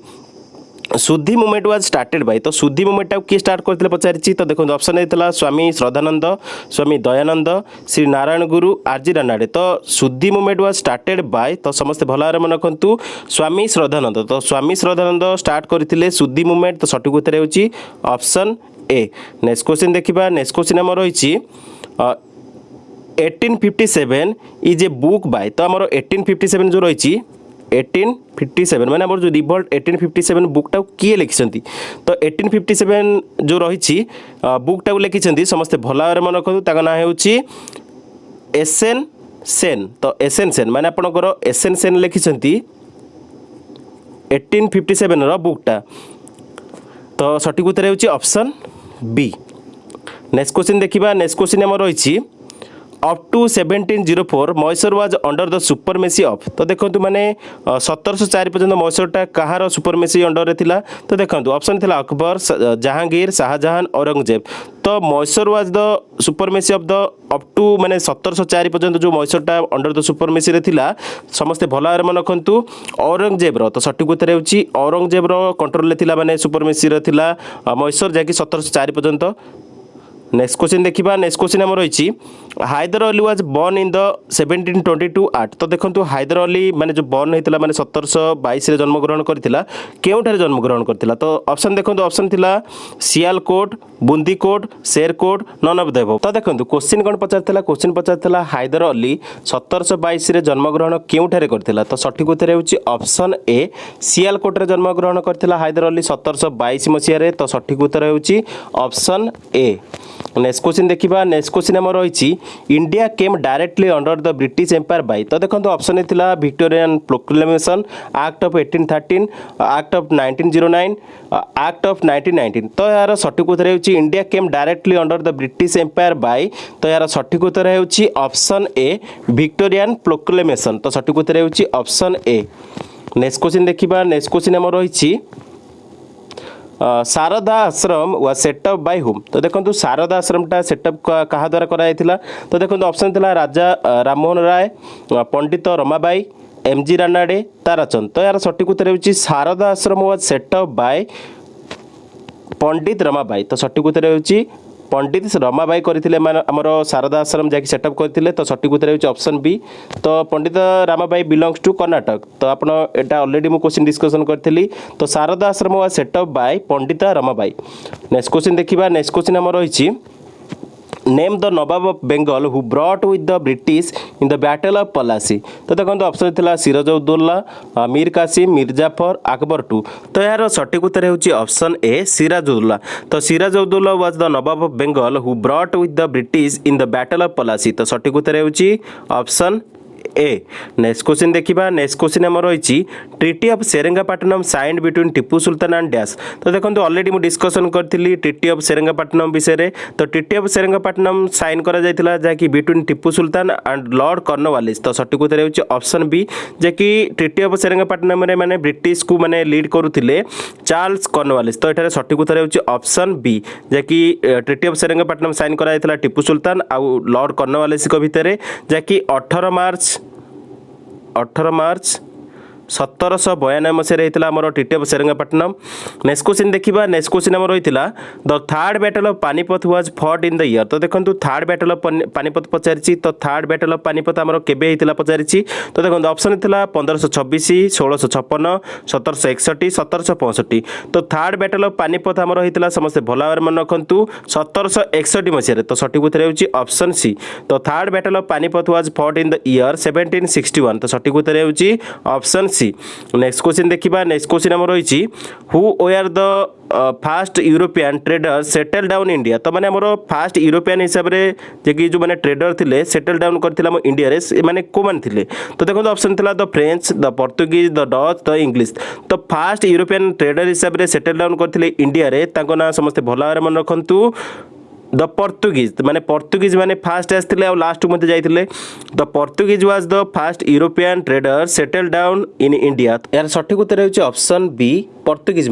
शुद्धि मूवमेंट वाज स्टार्टेड बाय तो शुद्धि मूवमेंट किए स्टार्ट करते पचारि तो देखो ऑप्शन होता स्वामी श्रद्धानंद स्वामी दयानंद श्री नारायण गुरु आरजी रानाडे तो शुद्धि मूवमेंट वाज स्टार्टेड बाय तो समस्त भल भाव मन रखु स्वामी श्रद्धानंद तो स्वामी श्रद्धानंद स्टार्ट करते शुद्धि मूवमेंट तो सठिक उत्तर हेउछि ऑप्शन ए नेक्स्ट क्वेश्चन देखिबा नेक्स्ट क्वेश्चन हमर रहिछि 1857 इज ए बुक बाय तो हमर 1857 जो रहिछि 1857 माने हमर जो रिवोल्ट 1857 बुकटा किए लिखिसंती तो 1857 जो रहिछि बुकटा लिखिसंती समस्त भल भाव मन रखु ताका ना हेउछि एसएन सेन तो एसएन सेन माने आपनकर एसएन सेन लिखिसंती 1857 रो बुकटा तो सठिक उत्तर हेउछि ऑप्शन बी नेक्स्ट क्वेश्चन देखिबा नेक्स्ट क्वेश्चन हमर रहिछि up to 1704 Mysore was under the supremacy of तो देखंतु माने 1704 पर्यंत मैसूरटा कहार सुपरमेसी अंडर रे थिला तो देखंतु ऑप्शन थिला अकबर जहांगीर शाहजहां औरंगजेब तो Mysore was the supremacy of the up to माने 1704 पर्यंत जो मैसूरटा अंडर द सुपरमेसी रे थिला समस्त भल भाव मन रखंतु औरंगजेब रो तो सठिक उत्तर हेउछि औरंगजेब रो कंट्रोल रे थिला माने सुपरमेसी रे थिला मैसूर जाकी 1704 पर्यंत नेक्स्ट क्वेश्चन देखिबा नेक्स्ट क्वेश्चन हमर रहिछि Hyder Ali was born in the 1722 आर्ट तो देखंतु हैदर अली माने जो बोर्न हेतिला माने 1722 रे जन्म ग्रहण करथिला केउठारे जन्म ग्रहण करथिला तो ऑप्शन देखंतु ऑप्शन थिला Sialkot Bundikot Sherkot none of the above तो देखंतु क्वेश्चन कोन पचारथिला क्वेश्चन पचारथिला हैदर अली 1722 रे जन्म ग्रहण केउठारे करथिला तो सठिक उत्तर हेउछि ऑप्शन ए सियालकोट रे जन्म ग्रहण करथिला हैदर अली 1722 मसिया रे तो सठिक उत्तर हेउछि ऑप्शन ए नेक्स्ट क्वेश्चन देखा नेक्स्ट क्वेश्चन आम रही India came directly under the British empire by तो देखो ऑप्शन था Victorian proclamation act of 1813 act of 1909 act of 1919 तो यार सठिक उत्तर होची India came directly under the British empire by तो यार सठिक उत्तर होची ऑप्शन ए विक्टोरियन प्रोक्लेमेशन तो सठिक उत्तर होची ऑप्शन ए। नेक्स्ट क्वेश्चन देखा नेक्स्ट क्वेश्चन आम रही Sharda Ashram was set up bye whom तो देखो शारदा आश्रमटा सेटअप क्या द्वारा कराइला तो देखो ऑप्शन था राजा राममोहन राय पंडित रमाबाई एमजी रानाडे ताराचंद तो यार सठिक उत्तर होची Sharda Ashram was set up by Pandit Ramabai तो सठिक उत्तर होची पंडित रमाबाई करथिले आमर शारदा आश्रम जाकि सेटअप करथिले तो सठिक उत्तर होची ऑप्शन बी। तो पंडित रमाबाई बिलोंग्स टू कर्नाटक तो आपण एटा ऑलरेडी मु क्वेश्चन डिस्कशन करथिली तो Sharada Ashram was set up by Pandit Ramabai. Next question देखिबा नेक्स्ट क्वेश्चन आमर रहिछि name the nawab of Bengal who brought with the British in the battle of Plassey तो देखो ऑप्शन था सिराजुद्दौला मीर कासिम मिर्जाफर अकबर टू तो यार सठिक उत्तर होची ऑप्शन ए सिराजुद्दौला तो Sirajuddaula was the nawab of Bengal who brought with the British in the battle of Plassey तो सठिक उत्तर होची ऑप्शन ए। नेक्स्ट क्वेश्चन देखिबा नेक्स्ट क्वेश्चन आम रही treaty of Seringapatam signed between Tipu sultan and dash तो देखो ऑलरेडी मु डिस्कशन करथिली ट्रिटी ऑफ सेरेंगापाटनम विषय तो ट्रिटी ऑफ सेरेंगापाटनम साइन करा जायतिला जाकि between Tipu sultan and Lord Cornwallis तो सठिक उत्तर होची ऑप्शन बी जाकि ट्रिटी ऑफ सेरेंगापाटनम रे माने ब्रिटिश को माने लीड करूथिले चार्ल्स कॉर्नवालिस तो एठारे सठिक उत्तर होची ऑप्शन बी जाकि ट्रिटी ऑफ सेरेंगापाटनम साइन करा जायतिला टिपू सुल्तान आ लॉर्ड कॉर्नवालिस को भितरे जाकि 18 मार्च 1792 मसीह होता आमर treaty of Seringapatam. Next question देखा नेक्स्ट क्वेश्चन आम रही the third battle of Panipat was fought in the year तो देखो थर्ड बैटल ऑफ पानीपत पचारि तो थर्ड बैटल ऑफ पानीपत आमर केबे होता पचारि तो देखो ऑप्शन था 1526 1656 1761 1765 तो थर्ड बैटल ऑफ पानीपत आमर होता समस्त भल भाव मन रखु 1761 मसीह तो सठिक उत्तर होची ऑप्शन सी तो third battle of Panipat was fought in the year 1761 तो सठिक उत्तर होची ऑप्शन सी। नेक्स्ट क्वेश्चन देखिबा नेक्स्ट क्वेश्चन आम रही who were the first European trader settle down India तो माने हमरो फास्ट यूरोपियन हिसाब रे जे जो माने ट्रेडर थिले सेटल डाउन करथिला हम इंडिया रे माने कोमन थिले तो देखो ऑप्शन थिला the French the Portuguese the Dutch the English तो फास्ट यूरोपियन ट्रेडर हिसाब रे सेटल डाउन करथिले इंडिया रे ताको ना समस्त भला रे मन रखंतु द पोर्तुगीज माने फास्ट आसते लास्ट मध्य जाइए the Portuguese was the first European trader settle down in India यार सठिक उत्तर होची ऑप्शन बी पोर्तुगीज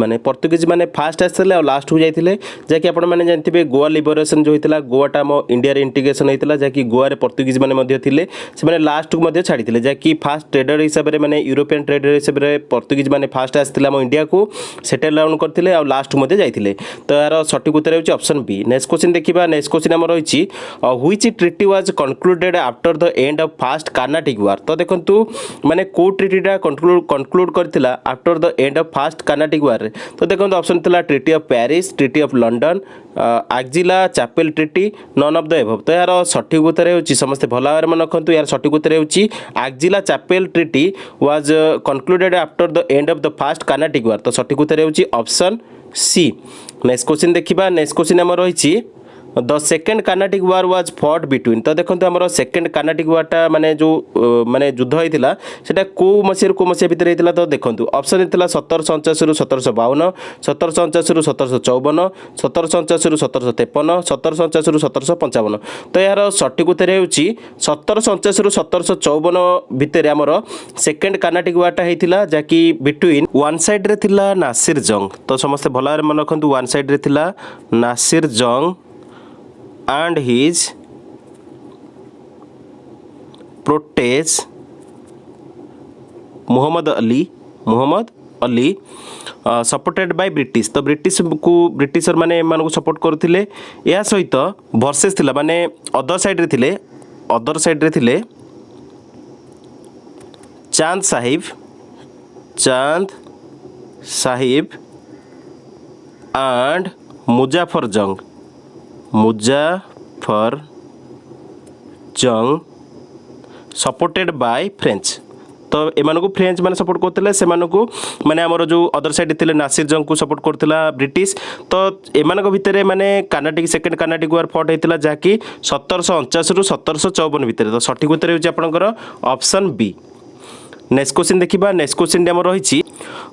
माने फास्ट आसते लास्ट को जाइए जैकि आपण मैंने जानते गोवा लिबरेशन जो होता गोवाटा आम इंडिया इंटीग्रेशन होता जैकि गोवा पोर्तुगीज मैंने लास्ट को छाड़ी जैकि फास्ट ट्रेडर हिसाब से मैंने यूरोपियन ट्रेडर हिसाब से पोर्तुगीज मैंने फास्ट आसते आम इंडिया को सेटल डाउन करते और लास्ट को जाइए तो यार सठिक उत्तर होची ऑप्शन बी। नेक्स्ट क्वेश्चन देखिबा नेक्स्ट क्वेश्चन आम रही which treaty was concluded after the end of first Carnatic war तो देखंतु माने को ट्रिटीटा कनक्लूड करथिला after the end of first Carnatic war तो देखंतु ऑप्शन थिला treaty of Paris treaty of London Aix la Chapelle treaty none of the above तो यार सठिक उत्तर होची समस्त भल भाव मन रखंतु यार सठिक उत्तर होची Aix la Chapelle treaty was concluded after the end of the first Carnatic war तो सठिक उत्तर होची ऑप्शन सी। नेक्स्ट क्वेश्चन देखिबा नेक्स्ट क्वेश्चन आम रही the second Carnatic war was fought between तो देखो आम सेकेंड कार्नाटिक वारटा माने जो माने युद्ध होता है को मसीह को मसीह भितर होता तो देखो ऑप्शन था 1789 1752 1789 1754 1789 1753 1789 1755 तो यार सठिक उत्तर होची 1789 1754 भितर आमर सेकेंड कार्नाटिक वारटा होता जहाँकि बिटवीन वन साइड रे थिला नासिर जंग तो समस्त भल भाव मन रखु वन साइड रे थिला नासिर जंग and his protege Muhammad Ali supported by British तो ब्रिटिशर माने मानको सपोर्ट करथिले या सहित वर्सेस थिला माने अदर साइड रे थिले चांद साहिब एंड मुजाफर जंग सपोर्टेड बाय फ्रेंच तो एमानकु फ्रेंच माने सपोर्ट करथिले सेमानकु माने हमर जो अदर साइड थिले नासिर जंग को सपोर्ट करथिला ब्रिटिश तो एमानक भितरे माने कर्नाटिक सेकंड कर्नाटिक वार फॉट हेतिला जाकी 1749 रु 1754 भितरे तो सठिक उत्तर होची आपनकर ऑप्शन बी। नेक्स्ट क्वेश्चन देखिबा नेक्स्ट क्वेश्चन हमर रहिछि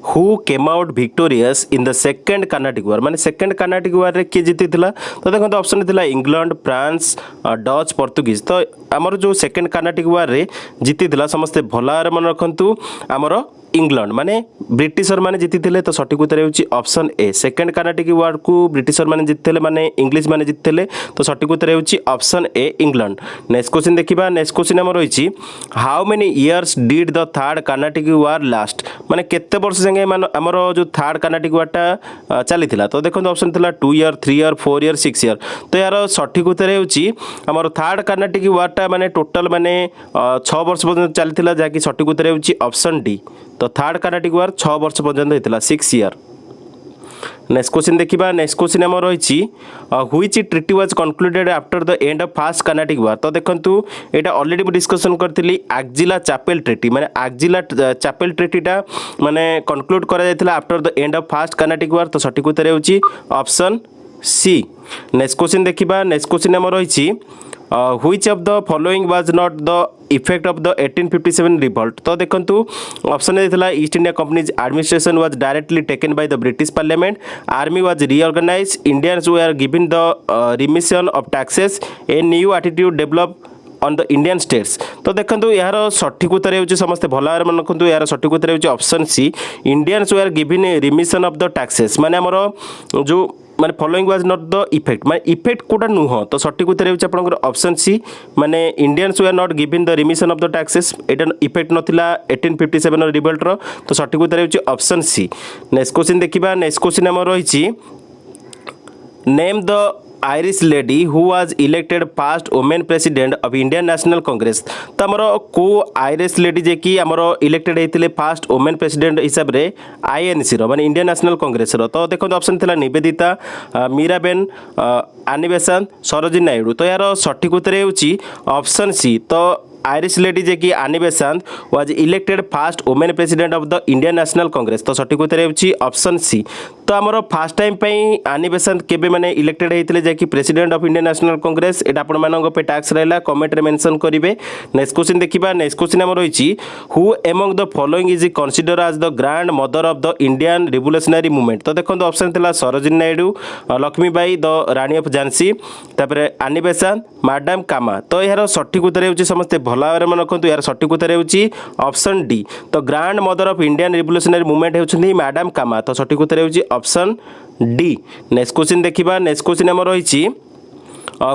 who came out victorious in the second Carnatic war माने सेकंड कर्नाटिक वार रे के जीतिथिला तो देखो ऑप्शन थिला इंग्लैंड फ्रांस डच पोर्तुगीज तो हमर जो सेकंड कर्नाटिक वार रे जीतिथिला समस्त भलार मन रखंतु हमर इंग्लैंड माने ब्रिटिशर माने जीतिथिले तो सठिक उत्तर होची ऑप्शन ए सेकंड कर्नाटिक वार को ब्रिटिशर माने जीतिथिले माने इंग्लिश माने जीतिथिले तो सठिक उत्तर होची option A England. Next question देखिबा नेक्स्ट क्वेश्चन हमर रहिछि how many years did the third Carnatic war last माने केते वर्ष संगे हमर जो थर्ड कर्नाटिक वार चलीथिला तो देखो ऑप्शन थिला 2 ईयर 3 ईयर 4 ईयर 6 ईयर तो यार सठिक उत्तर होची हमर थर्ड कर्नाटिक वार माने टोटल माने 6 वर्ष पर्यंत चलीथिला जाकी सठिक उत्तर होची ऑप्शन डी तो थर्ड कर्नाटिक वार 6 वर्ष पर्यंत होता 6 ईयर। नेक्स्ट क्वेश्चन देखिबा नेक्स्ट क्वेश्चन हमर रहिछि which treaty was concluded after the end of first Carnatic war तो देखंतु एटा ऑलरेडी मैं डिस्कशन करथिली आक्जिला चैपेल ट्रिटी माने आक्जिला चैपेल ट्रिटीटा माने कंक्लूड करा जायतिला after the end of first Carnatic war तो सठिक उत्तर होछि ऑप्शन सी। नेक्स्ट क्वेश्चन देखिबा नेक्स्ट क्वेश्चन हमर रहिछि which of the following was not the effect of the 1857 revolt तो देखंतु ऑप्शन देथिला East India company's administration was directly taken by the British parliament army was reorganized Indians were given the remission of taxes a new attitude develop on the Indian states तो देखंतु यार सठिक उत्तर होची समस्त भलार मन रखंतु यार सठिक उत्तर होची option C Indians were given remission of the taxes माने हमर जो माने following was not the effect माने इफेक्ट कोटा नुह तो सठिक उत्तर होची आपनकर ऑप्शन सी माने Indians were not given the remission of the taxes एटा इफेक्ट नथिला 1857 रिवोल्ट रो तो सठिक उत्तर होची ऑप्शन सी। नेक्स्ट क्वेश्चन देखिबा नेक्स्ट क्वेश्चन हमर रहिछि name the Irish lady who was elected first women president of Indian National Congress तो हमर को आयरिश लेडी जे कि हमर इलेक्टेड हेतिले फर्स्ट वुमेन प्रेसिडेंट हिसाब रे आईएनसी रो माने इंडियन नेशनल कांग्रेस रो तो देखो ऑप्शन थिला निवेदिता मीराबेन आनी बेसांत सरोजिनी नायडू तो यार सठिक उत्तर होची ऑप्शन सी तो आयरिश लेडी जे कि Annie Besant was elected first women president of the Indian National Congress तो सठिक उत्तर होची ऑप्शन सी। तो हमर फर्स्ट टाइम पई आनी बेसांत केबे माने इलेक्टेड हेतिले जे कि president of Indian National Congress एटा आपण मानक पे टैक्स रहला कमेंट रे मेंशन करिवे। नेक्स्ट क्वेश्चन देखिबा नेक्स्ट क्वेश्चन हमर होईची who among the following is consider as the grandmother of the Indian revolutionary movement तो देखो ऑप्शन थिला सरोजिनी नायडू लक्ष्मीबाई द रानी ऑफ झांसी तापर आनी बेसांत मैडम कामा तो यार सठिक उत्तर होची समस्त भला मन रखु यार सठिक उत्तर होची ऑप्शन डी तो grandmother of Indian revolutionary movement होउछनी मैडम कामा तो सठिक उत्तर होची ऑप्शन डी। नेक्स्ट क्वेश्चन देखिबा नेक्स्ट क्वेश्चन हमर रहिछि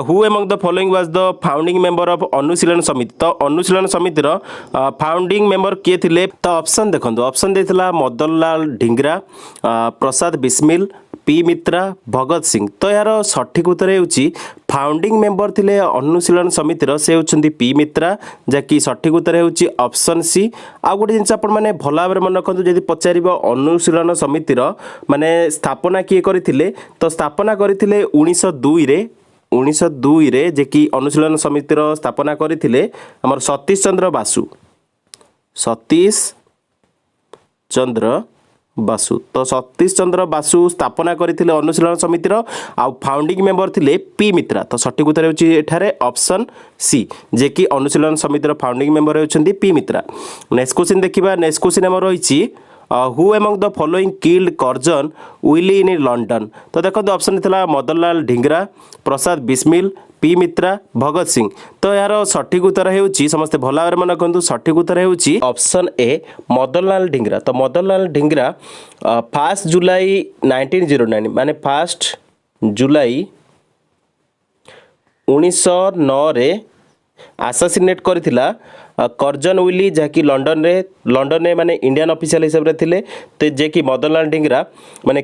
who among the following was the founding member of Anushilan Samiti तो अनुशीलन समिति रो फाउंडिंग मेंबर किए थिले तो ऑप्शन देखंतु ऑप्शन देथिला मदनलाल ढिंगरा प्रसाद बिस्मिल पी मित्रा भगत सिंह तो यार सठिक उत्तर होची फाउंडिंग मेंबर थिले अनुशीलन समितिर से होचंदी पी मित्रा जाकि सठिक उत्तर होची ऑप्शन सी। आ गोटे जिनस आपण माने भला भाबरे मन रखंतु जदि पचारिबो अनुशीलन समितिर माने स्थापना किए करथिले तो स्थापना करथिले 1902 रे जे कि अनुशीलन समितिर स्थापना करथिले हमर सतीश चंद्र बासु तो सतीश चंद्र बासु स्थापना करथिले अनुशीलन समितिर आ फाउंडिंग मेंबर थिले पी मित्रा तो सठिक उत्तर होची एठारे ऑप्शन सी जे कि अनुशीलन समितिर फाउंडिंग मेंबर होचंदी पी मित्रा। नेक्स्ट क्वेश्चन देखिबा नेक्स्ट क्वेश्चन हमर रहिछि who among the following killed Curzon Wyllie in London तो देखो ऑप्शन थिला मदनलाल ढिंगरा प्रसाद बिस्मिल पी मित्रा भगत सिंह तो यार सठिक उत्तर होची समस्त भला भाबरे मन रखंतु सठिक उत्तर होची ऑप्शन ए मदनलाल ढिंगरा तो मदनलाल ढिंगरा 1 जुलाई 1909 माने 1 जुलाई 1909 रे आसासिनेट करथिला कर्जन विली जहाँकि लंडन रे माने इंडियन ऑफिशियल हिसाब रे थिले तो जे कि मदनलाल ढिंगरा माने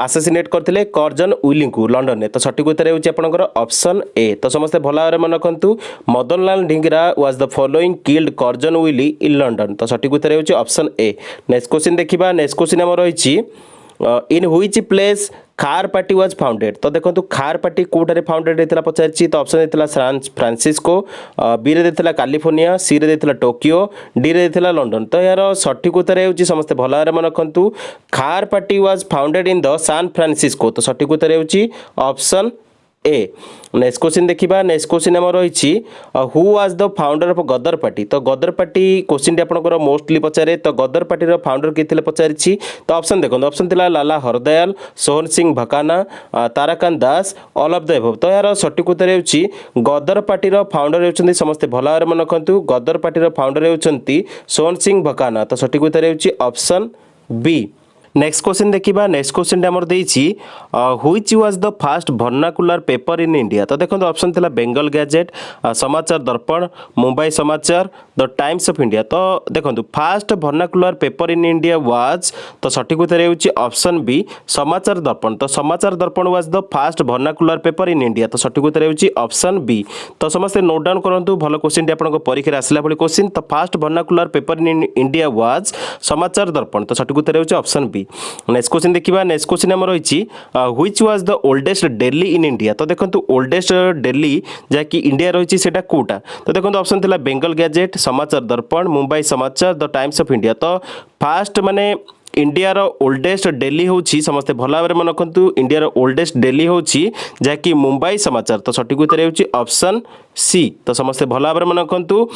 आसासिनेट करथिले कर्जन विली को लंडन रे तो सठिक उत्तर होची आपनकर ऑप्शन ए तो समस्त भला भाबरे मन रखंतु Madanlal Dhingra was the following killed Curzon Wyllie in London तो सठिक उत्तर होची ऑप्शन ए। नेक्स्ट क्वेश्चन देखिबा नेक्स्ट क्वेश्चन हमर रहिछि इन व्हिच प्लेस खार पार्टी वाज फाउंडेड। तो देखो खार पार्टी कोठारे फाउंडेड होता पचारि। तो ऑप्शन देता सैन फ्रांसिस्को, बी रे देता कैलिफोर्निया, सी रे देता टोकियो, डी रे देता लंडन। तो यार सठिक उत्तर होउछि समस्त भल भाବରେ मन रखु खार party was founded in the San Francisco. तो सठिक उत्तर होउछि ऑप्शन ए। नेक्स्ट क्वेश्चन देखिबा। नेक्स्ट क्वेश्चन हमर रहिछि who was the founder of Ghadar party. तो गदर पार्टी क्वेश्चन टी आपनकर मोस्टली पचारे। तो गदर पार्टी रो फाउंडर के थिले पचारिछि। तो ऑप्शन देखो, ऑप्शन थिला लाला हरदयाल, सोहन सिंह भकाना, ताराकांत दास, ऑल ऑफ द एबव। तो यार सठिक उत्तर होउछि गदर पार्टी रो फाउंडर होउछन्ती समस्त भल भाବରେ मन रखु गदर पार्टी रो फाउंडर होउछन्ती सोहन सिंह भकाना। तो सठिक उत्तर होउछि ऑप्शन बी। नेक्स्ट क्वेश्चन देखिबा। नेक्स्ट क्वेश्चन हमर देइछि which was the first vernacular paper in India. तो देखो ऑप्शन थिला बेंगल गैजेट, समाचार दर्पण, मुंबई समाचार, द टाइम्स ऑफ इंडिया। तो देखो first vernacular paper in India was. तो सठिक उत्तर होउछि ऑप्शन बी समाचार दर्पण। तो समाचार दर्पण was the first vernacular paper in India. तो सठिक उत्तर होउछि ऑप्शन बी। तो समस्त नोट डाउन करंतु भल क्वेश्चन टी आपन परीक्षा रे आसला भली क्वेश्चन। तो first vernacular paper in India was Samachar Darpan. तो सठिक उत्तर होउछि ऑप्शन बी। नेक्स्ट क्वेश्चन देखिबा। नेक्स्ट क्वेश्चन हमर रहिछि which was the oldest daily in India. तो देखंतु ओल्डेस्ट डेली जा कि इंडिया रहिछि सेटा कोटा। तो देखंतु ऑप्शन थिला बेंगल गैजेट, समाचार दर्पण, मुंबई समाचार, द टाइम्स ऑफ इंडिया। तो फास्ट माने इंडिया रो ओल्डेस्ट डेली होछि समस्त भल भाବରେ मन रखु इंडिया रो ओल्डेस्ट डेली होछि जा कि मुंबई समाचार। तो सठिक उत्तर होछि ऑप्शन सी। तो समस्त भल भाବରେ मन रखु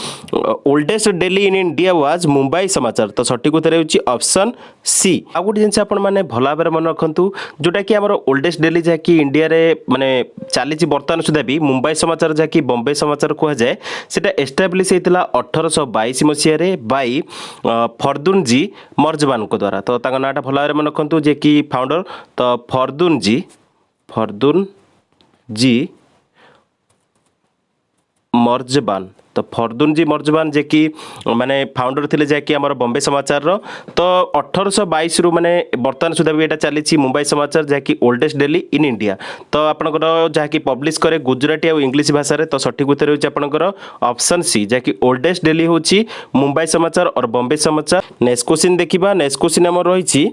oldest daily in India was Mumbai समाचार। तो सठिक उत्तर होछि ऑप्शन सी। आ गुटे जिंस आपण माने भल भाବରେ मन रखु जोटा कि हमर ओल्डेस्ट डेली जा कि इंडिया रे माने चलीछि वर्तमान सुधा भी मुंबई समाचार जा कि बॉम्बे समाचार कह जाए सेटा एस्टाब्लिश हेतिला 1822 मसिया रे बाई फरदुन जी मर्जबान को द्वारा। तो तांका नाटा भल भाବରେ मन रखु जे कि फाउंडर। तो फरदुन जी मर्जबान। तो फरदुन जी मर्जबान जे कि माने फाउंडर थिले जे कि हमर बॉम्बे समाचार रो। तो 1822 रु माने वर्तमान सुधा भी एटा चलीछि मुंबई समाचार जे कि ओल्डेस्ट डेली इन इंडिया। तो आपनकर जे कि पब्लिश करे गुजराती और इंग्लिश भाषा रे। तो सठिक उत्तर होछि आपनकर ऑप्शन सी जे कि ओल्डेस्ट डेली होछि मुंबई समाचार और बॉम्बे समाचार। नेक्स्ट क्वेश्चन देखिबा। नेक्स्ट क्वेश्चन हमर रहिछि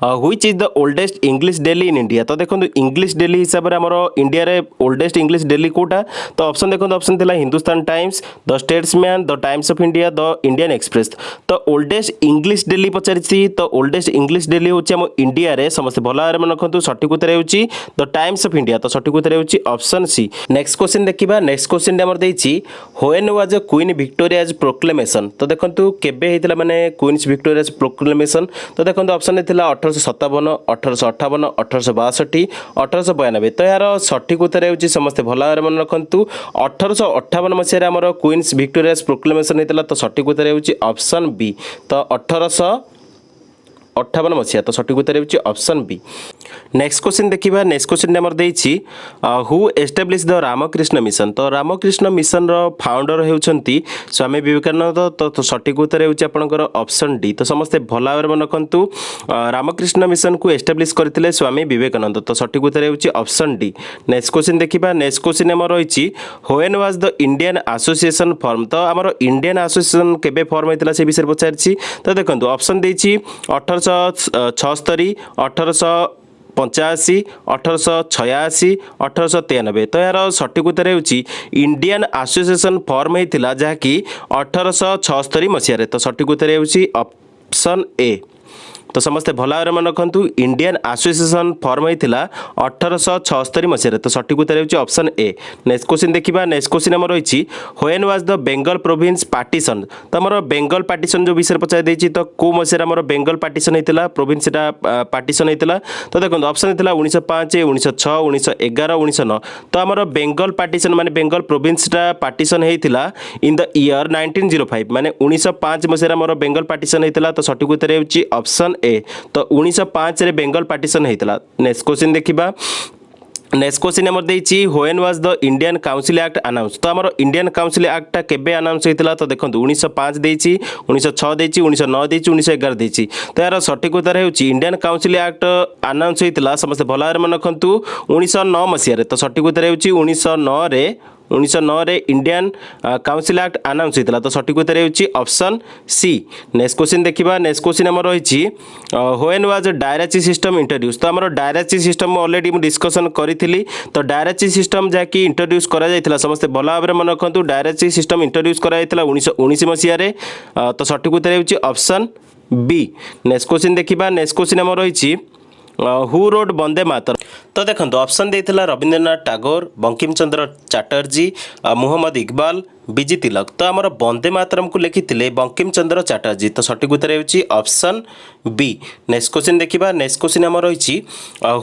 which is the oldest English daily in India. तो देखो इंग्लिश डेली हिसाब से आमर इंडिया रे ओल्डेस्ट इंग्लिश डेली कोटा। तो ऑप्शन देखो, ऑप्शन थिला Hindustan times, the statesman, the times of India, the Indian express. तो ओल्डेस्ट इंग्लिश डेली पचारिछि। तो ओल्डेस्ट इंग्लिश डेली होछि हम इंडिया रे समस्त भल भाବରେ मन रखु सठिक उत्तर होछि द टाइम्स ऑफ इंडिया। तो सठिक उत्तर होछि ऑप्शन सी। नेक्स्ट क्वेश्चन देखिबा। नेक्स्ट क्वेश्चन हमर देइछि when was Queen Victoria's proclamation. तो देखंतु केबे हेतिला माने क्वीन्स विक्टोरियाज प्रोक्लेमेशन। तो देखंतु ऑप्शन थिला 1857, 1858, 1862, 1892। तो यार सठिक उत्तर होछि समस्त भल भाବରେ मन रखु 1858 मसिया रे हमर क्वीन्स विक्टोरियाज प्रोक्लेमेशन हेतिला। तो सठिक उत्तर होछि ऑप्शन बी। तो 1858 मसिया। तो सठिक उत्तर होछि ऑप्शन बी। नेक्स्ट क्वेश्चन देखिबा। नेक्स्ट क्वेश्चन हमर देइछि who establish the Ramakrishna Mission. तो रामकृष्ण मिशन रो फाउंडर हेउछंती स्वामी विवेकानंद। तो सठिक उत्तर होछि आपनकर ऑप्शन डी। तो समस्त भल भाବରେ मन रखु रामकृष्ण मिशन को एस्टाब्लिश करथिले स्वामी विवेकानंद। तो सठिक उत्तर होछि ऑप्शन डी। नेक्स्ट क्वेश्चन देखिबा। नेक्स्ट क्वेश्चन हमर रहिछि when was the Indian Association form. तो हमर इंडियन एसोसिएशन केबे फॉर्म हेतिला से विषय पचारछि। तो देखंतु ऑप्शन देइछि 1876, 1885, 1886, 1893। तो यार सठिक उत्तर होछि इंडियन एसोसिएशन फॉर्म हेतिला जहाँकि 1876 मसिया। तो सठिक उत्तर होछि ऑप्शन ए। तो समस्त भल भाବରେ मन रखु इंडियन एसोसिएशन फॉर्म होता 1876 मसीह। तो सठिक उत्तर होछि ऑप्शन ए। नेक्स्ट क्वेश्चन देखिबा। नेक्स्ट क्वेश्चन हमर रहिछि when was the Bengal province partition. तो हमर बेंगल पार्टीशन जो विषय पचार देछि। तो को मसीह हमर बेंगल पार्टीशन हेतिला प्रोविंस एटा पार्टीशन हेतिला। तो देखो ऑप्शन हेतिला 1905, 1906, 1911, 1909। तो हमर बेंगल पार्टीशन माने बेंगल प्रोविंसटा पार्टीशन हेतिला इन द ईयर 1905 माने 1905 मसीह हमर बेंगल पार्टीशन हेतिला। तो सठिक उत्तर होछि ऑप्शन ए। तो 1905 रे बेंगल पार्टीशन हेतिला। नेक्स्ट क्वेश्चन देखिबा। नेक्स्ट क्वेश्चन हमर देछि when was the Indian council act announce. तो हमर इंडियन काउंसिल एक्ट केबे अनाउंस हेतिला। तो देखंतु 1905 देछि, 1906 देछि, 1909 देछि, 1911 देछि। तो यार सठिक उत्तर हेउछि इंडियन काउंसिल एक्ट अनाउंस हेतिला समस्त भल भाବରେ मन रखंतु 1909 मसिया रे। तो सठिक उत्तर हेउछि 1909 रे 1909 इंडियन काउंसिल एक्ट अनाउंस होता तो सठिक उत्तर होची ऑप्शन सी। नेक्स्ट क्वेश्चन देखिबा। नेक्स्ट क्वेश्चन हमर रहिछि when was direct system introduce. तो हमर डायरेक्ट सिस्टम ऑलरेडी मु डिस्कशन करिथिली। तो डायरेक्ट सिस्टम जाकी इंट्रोड्यूस करा जायतिला समस्त भल भाबरे मन रखंतु। डायरेक्ट सिस्टम इंट्रोड्यूस करा जायतिला 1919 मसिया रे। तो सठिक उत्तर होची ऑप्शन बी। नेक्स्ट क्वेश्चन देखिबा। नेक्स्ट क्वेश्चन हमर रहिछि हु रोड वंदे मातरम। तो देखो ऑप्शन देइथिला रविंद्रनाथ टैगोर, बंकिम चंद्र चैटर्जी, मोहम्मद इकबाल, बीजी तिलक। तो आमर वंदे मातरम को लिखिथिले बंकिम चंद्र चैटर्जी। तो सठिक उत्तर होची ऑप्शन बी। नेक्स्ट क्वेश्चन देखिबा। नेक्स्ट क्वेश्चन हमर रहिछि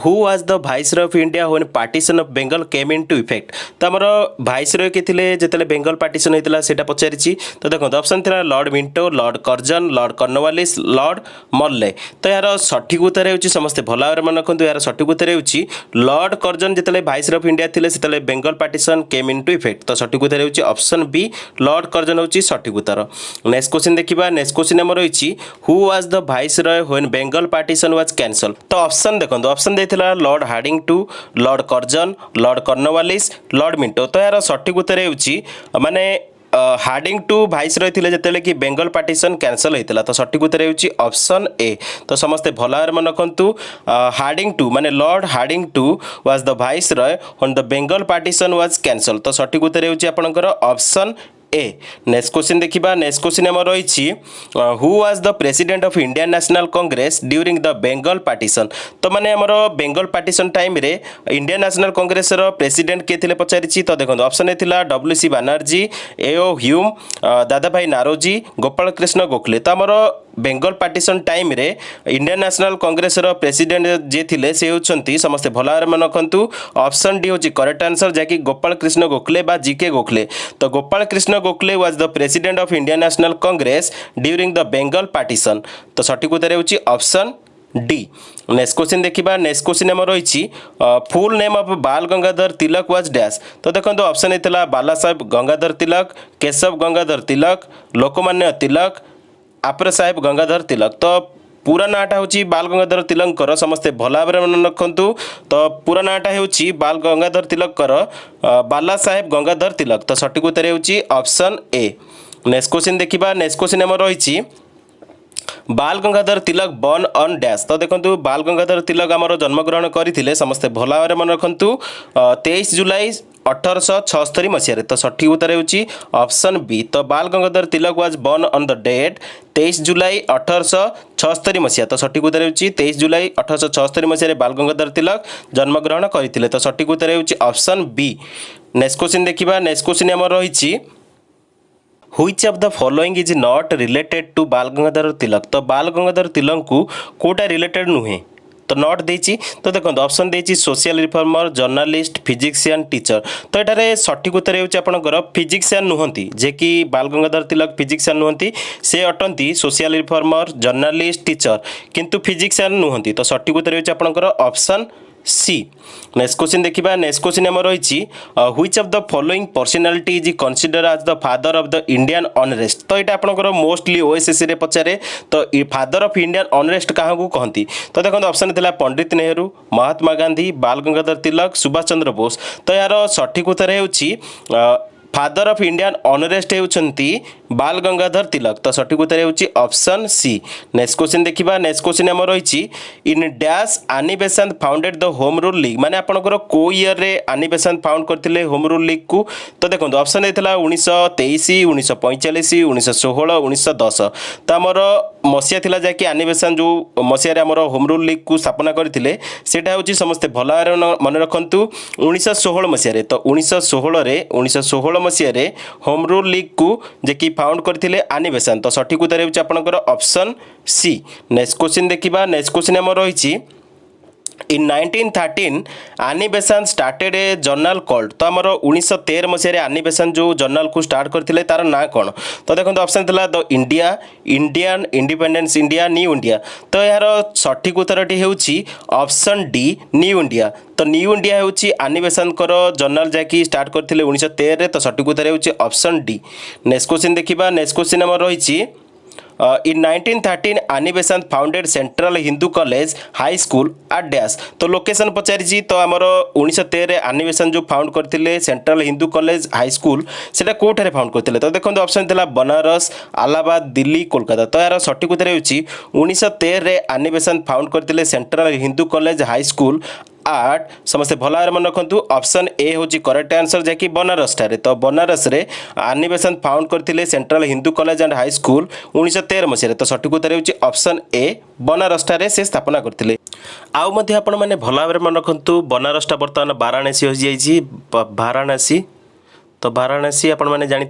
who was the viceroy of India when partition of Bengal came into effect. तो आमर वाइसरॉय के थिले जेतेले बेंगल पार्टीशन होइतिला सेटा पचारिछि। तो देखो ऑप्शन थिला Lord Minto, Lord Curzon, Lord Cornwallis, Lord मल्ले। तो यार सठिक उत्तर होची समस्त भला भाबरे मन रखंतु। यार सठिक उत्तर होची लॉर्ड कर्जन जेतेले वाइसरॉय ऑफ इंडिया थिले सेतेले Bengal partition came into effect. तो सठिक उत्तर होची ऑप्शन बी, लॉर्ड कर्जन होची सठिक उत्तर। नेक्स्ट क्वेश्चन देखिबा। नेक्स्ट क्वेश्चन हमर होईची who was the viceroy when Bengal partition was cancel. तो ऑप्शन देखंतु ऑप्शन देथिला Lord Hardington, Lord Curzon, Lord Cornwallis, Lord Minto. तो यार सठिक उत्तर होची माने हार्डिंगटन वाइसरॉय थिले जेतेले कि बेंगल पार्टीशन कैंसल होइतिला। तो सठिक उत्तर होची ऑप्शन ए। तो समस्त भला भाबरे मन रखंतु। हार्डिंगटन माने Lord Hardington was the viceroy when the Bengal partition was cancel. तो सठिक उत्तर होची आपनकर ऑप्शन ए। नेक्स्ट क्वेश्चन देखिबा। नेक्स्ट क्वेश्चन हमर रहिछि who was the president of Indian National Congress during the Bengal partition. तो माने हमर बेंगल पार्टीशन टाइम रे इंडियन नेशनल कांग्रेस रो प्रेसिडेंट के थिले पचारिछि। तो देखो ऑप्शन ए थिला डब्ल्यूसी बनर्जी, एओ ह्यूम, दादा भाई नारोजी, गोपाल कृष्ण गोखले। तो हमर बेंगल पार्टीशन टाइम रे इंडियन नेशनल कांग्रेस रो प्रेसिडेंट जे थिले से होचंती समस्त भला भाबरे मन रखंतु। ऑप्शन डी होची करेक्ट आंसर जाकी गोपाल कृष्ण गोखले बा जीके गोखले। तो Gopal Krishna Gokhale was the president of Indian National Congress during the Bengal partition. तो सठिक उत्तर होची ऑप्शन डी। नेक्स्ट क्वेश्चन देखिबा। नेक्स्ट क्वेश्चन हमर रहिछि फुल नेम ऑफ बाल गंगाधर तिलक वाज डैश। तो देखंतु ऑप्शन एतला बाला साहेब गंगाधर तिलक, केशव गंगाधर तिलक, लोकमान्य तिलक, आपरे साहेब गंगाधर तिलक। तो पूरा नाटा होची बाल गंगाधर तिलक कर समस्ते भला भाबरे मन रखंतु। तो पूरा नाटा होची बाल गंगाधर तिलक कर बाला साहेब गंगाधर तिलक। तो सठिक उत्तर होची ऑप्शन ए। नेक्स्ट क्वेश्चन देखिबा। नेक्स्ट क्वेश्चन हमर रहिछि बाल गंगाधर तिलक बर्न ऑन डैश। तो देखंतु बाल गंगाधर तिलक आमर जन्मग्रहण करथिले समस्ते भला भाबरे मन रखंतु 23 जुलाई 1876 मसीह। तो सठिक उत्तर होची ऑप्शन बी। तो Bal Gangadhar Tilak was born on the date 23 July 1876 मसीहा। तो सठिक उत्तर होची 23 जुलाई 1876 मसीह बाल गंगाधर तिलक जन्मग्रहण करथिले। तो सठिक उत्तर होची ऑप्शन बी। नेक्स्ट क्वेश्चन देखिबा। नेक्स्ट क्वेश्चन हमर रहिछि Which of the following is not related to बाल गंगाधर तिलक। तो बाल गंगाधर तिलक को कोटा रिलेटेड नुहे। तो नॉट देछि। तो देखो ऑप्शन देछि social reformer, journalist, physician, teacher. तो एटारे सठिक उत्तर होछि आपनकर फिजिशियन नुहंती जे कि बाल गंगाधर तिलक फिजिशियन नुहंती। से अटंती सोशल रिफॉर्मर, जर्नलिस्ट, टीचर किंतु फिजिशियन नुहंती। तो सठिक उत्तर होछि आपनकर ऑप्शन सी। नेक्स्ट क्वेश्चन देखिबा। नेक्स्ट क्वेश्चन हमर रहिछि which of the following personality is consider as the father of the Indian unrest. तो एटा आपनकर मोस्टली ओएसएससी रे पचारे। तो फादर ऑफ इंडियन अनरेस्ट काहा को कहंती। तो देखो ऑप्शन थिला पंडित नेहरू, महात्मा गांधी, बाल गंगाधर तिलक, सुभाष चंद्र बोस। तो यार सठिक उत्तर होछि फादर ऑफ इंडियन अनरेस्ट होउछंती बाल गंगाधर तिलक। तो सठिक उत्तर होउची ऑप्शन सी। नेक्स्ट क्वेश्चन देखिबा। नेक्स्ट क्वेश्चन हमर रहिछि in dash Annie Besant founded the home rule league. माने आपनकर को ईयर रे आनी बेसंत फाउंड करथिले होम रूल लीग को। तो देखो ऑप्शन देथिला 1923, 1945, 1916, 1910। तो हमर मसिया थिला जाकि आनी बेसंत जो मसिया रे हमर होम रूल लीग को स्थापना करथिले सेटा होउची समस्त भला मन रखंतु 1916 मसिया रे। तो 1916 मसिया रे होम रूल लीग को जे कि फाउंड करथिले आनी बेसंत। तो सठिक उत्तर होउची आपनकर ऑप्शन सी। नेक्स्ट क्वेश्चन देखिबा। नेक्स्ट क्वेश्चन हमर रहिछि इन 1913 आनी बेसंत स्टार्टेड ए जर्नल कॉल्ड। तो हमर 1913 मसिया आनी बेसंत जो जर्नल को स्टार्ट करथिले तार ना कोन। तो देखो ऑप्शन थिला the India, Indian, independence India, new India. तो यार सठिक उत्तरटी हेउची ऑप्शन डी न्यू इंडिया। तो न्यू इंडिया हेउची आनी बेसंत कर जर्नल जाकी स्टार्ट करथिले 1913 रे। तो सठिक उत्तर हेउची ऑप्शन डी। नेक्स्ट क्वेश्चन देखिबा। नेक्स्ट क्वेश्चन हमर रहिछि इन 1913 आनी बेसांत founded central Hindu college high school eight dash. तो लोकेशन पचारि तो आमर 1913 आनी बेसांत जो फाउंड करते central Hindu college high school से कौटे फाउंड करते। तो देखो ऑप्शन था बनारस, इलाहाबाद, दिल्ली, कोलकाता। तो यार सठिक उत्तर हो 1913 आनी बेसांत फाउंड करते central Hindu college high school आठ। समस्ते भल भाव मन रखु ऑप्शन ए हूँ करेक्ट आंसर जैकि बनारस ठारे। तो बनारस रे आनी बेसांत फाउंड करते central Hindu college and high school 1913 मसीह। तो सठिक उत्तर हो ऑप्शन ए बनारस ठारे से स्थापना करते। आउ मध्य आपण माने भल भाव मन रखु बनारस टा बर्तमान वाराणसी हो जाइए वाराणसी। तो वाराणसी आपण मैंने जानी।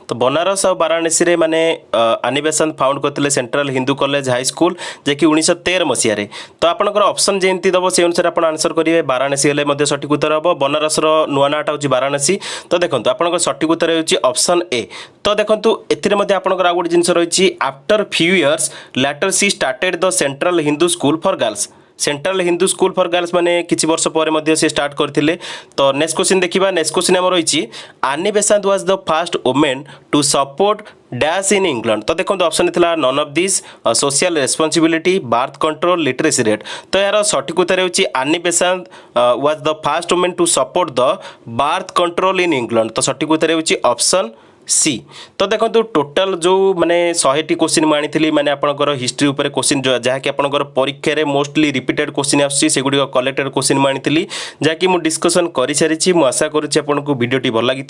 तो बनारस और वाराणसी रे माने आनी बेसांत फाउंड करते central Hindu college high school जैकि 1913 मसीह। तो आपंकर ऑप्शन जमी दब से अनुसार आप आंसर करेंगे। वाराणसी हेल्ले सठिक उत्तर हम। बनारस नुआ नाटा हूँ वाराणसी। तो देखो आप सठिक उत्तर हो ऑप्शन ए। तो देखो एपंकर आउ गोटे जिन रही after few years later she started the central Hindu school for girls. Central Hindu school for girls माने किछि वर्ष पर से स्टार्ट करथिले। तो नेक्स्ट क्वेश्चन देखिबा। नेक्स्ट क्वेश्चन हमर रही Annie Besant was the first women to support dash in England. तो देखो ऑप्शन था none of this social responsibility, birth control, literacy rate. तो यार सठिक उत्तर होची Annie Besant was the first women to support the birth control in England. तो सठिक उत्तर होची ऑप्शन सी। तो देखो टोटाल जो माने 100टी क्वेश्चन मुझे माने आपनकर हिस्ट्री उपर क्वेश्चन जहाँकि आपनकर परीक्षा रे मोस्टली रिपीटेड क्वेश्चन आसी से गुडी कलेक्टेड क्वेश्चन मुझे जहाँकि मुझे डिस्कसन कर सारी। मुझे आशा करुच्ची आपको वीडियोटी भल लगी।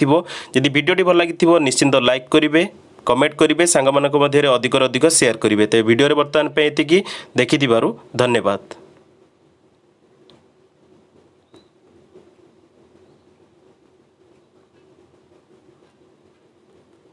जदि वीडियोटी भल लगी निश्चिंत लाइक करेंगे, कमेंट करेंगे, सांग मध्य अधिक शेयर करेंगे। तो वीडियो बर्तमान देखि धन्यवाद।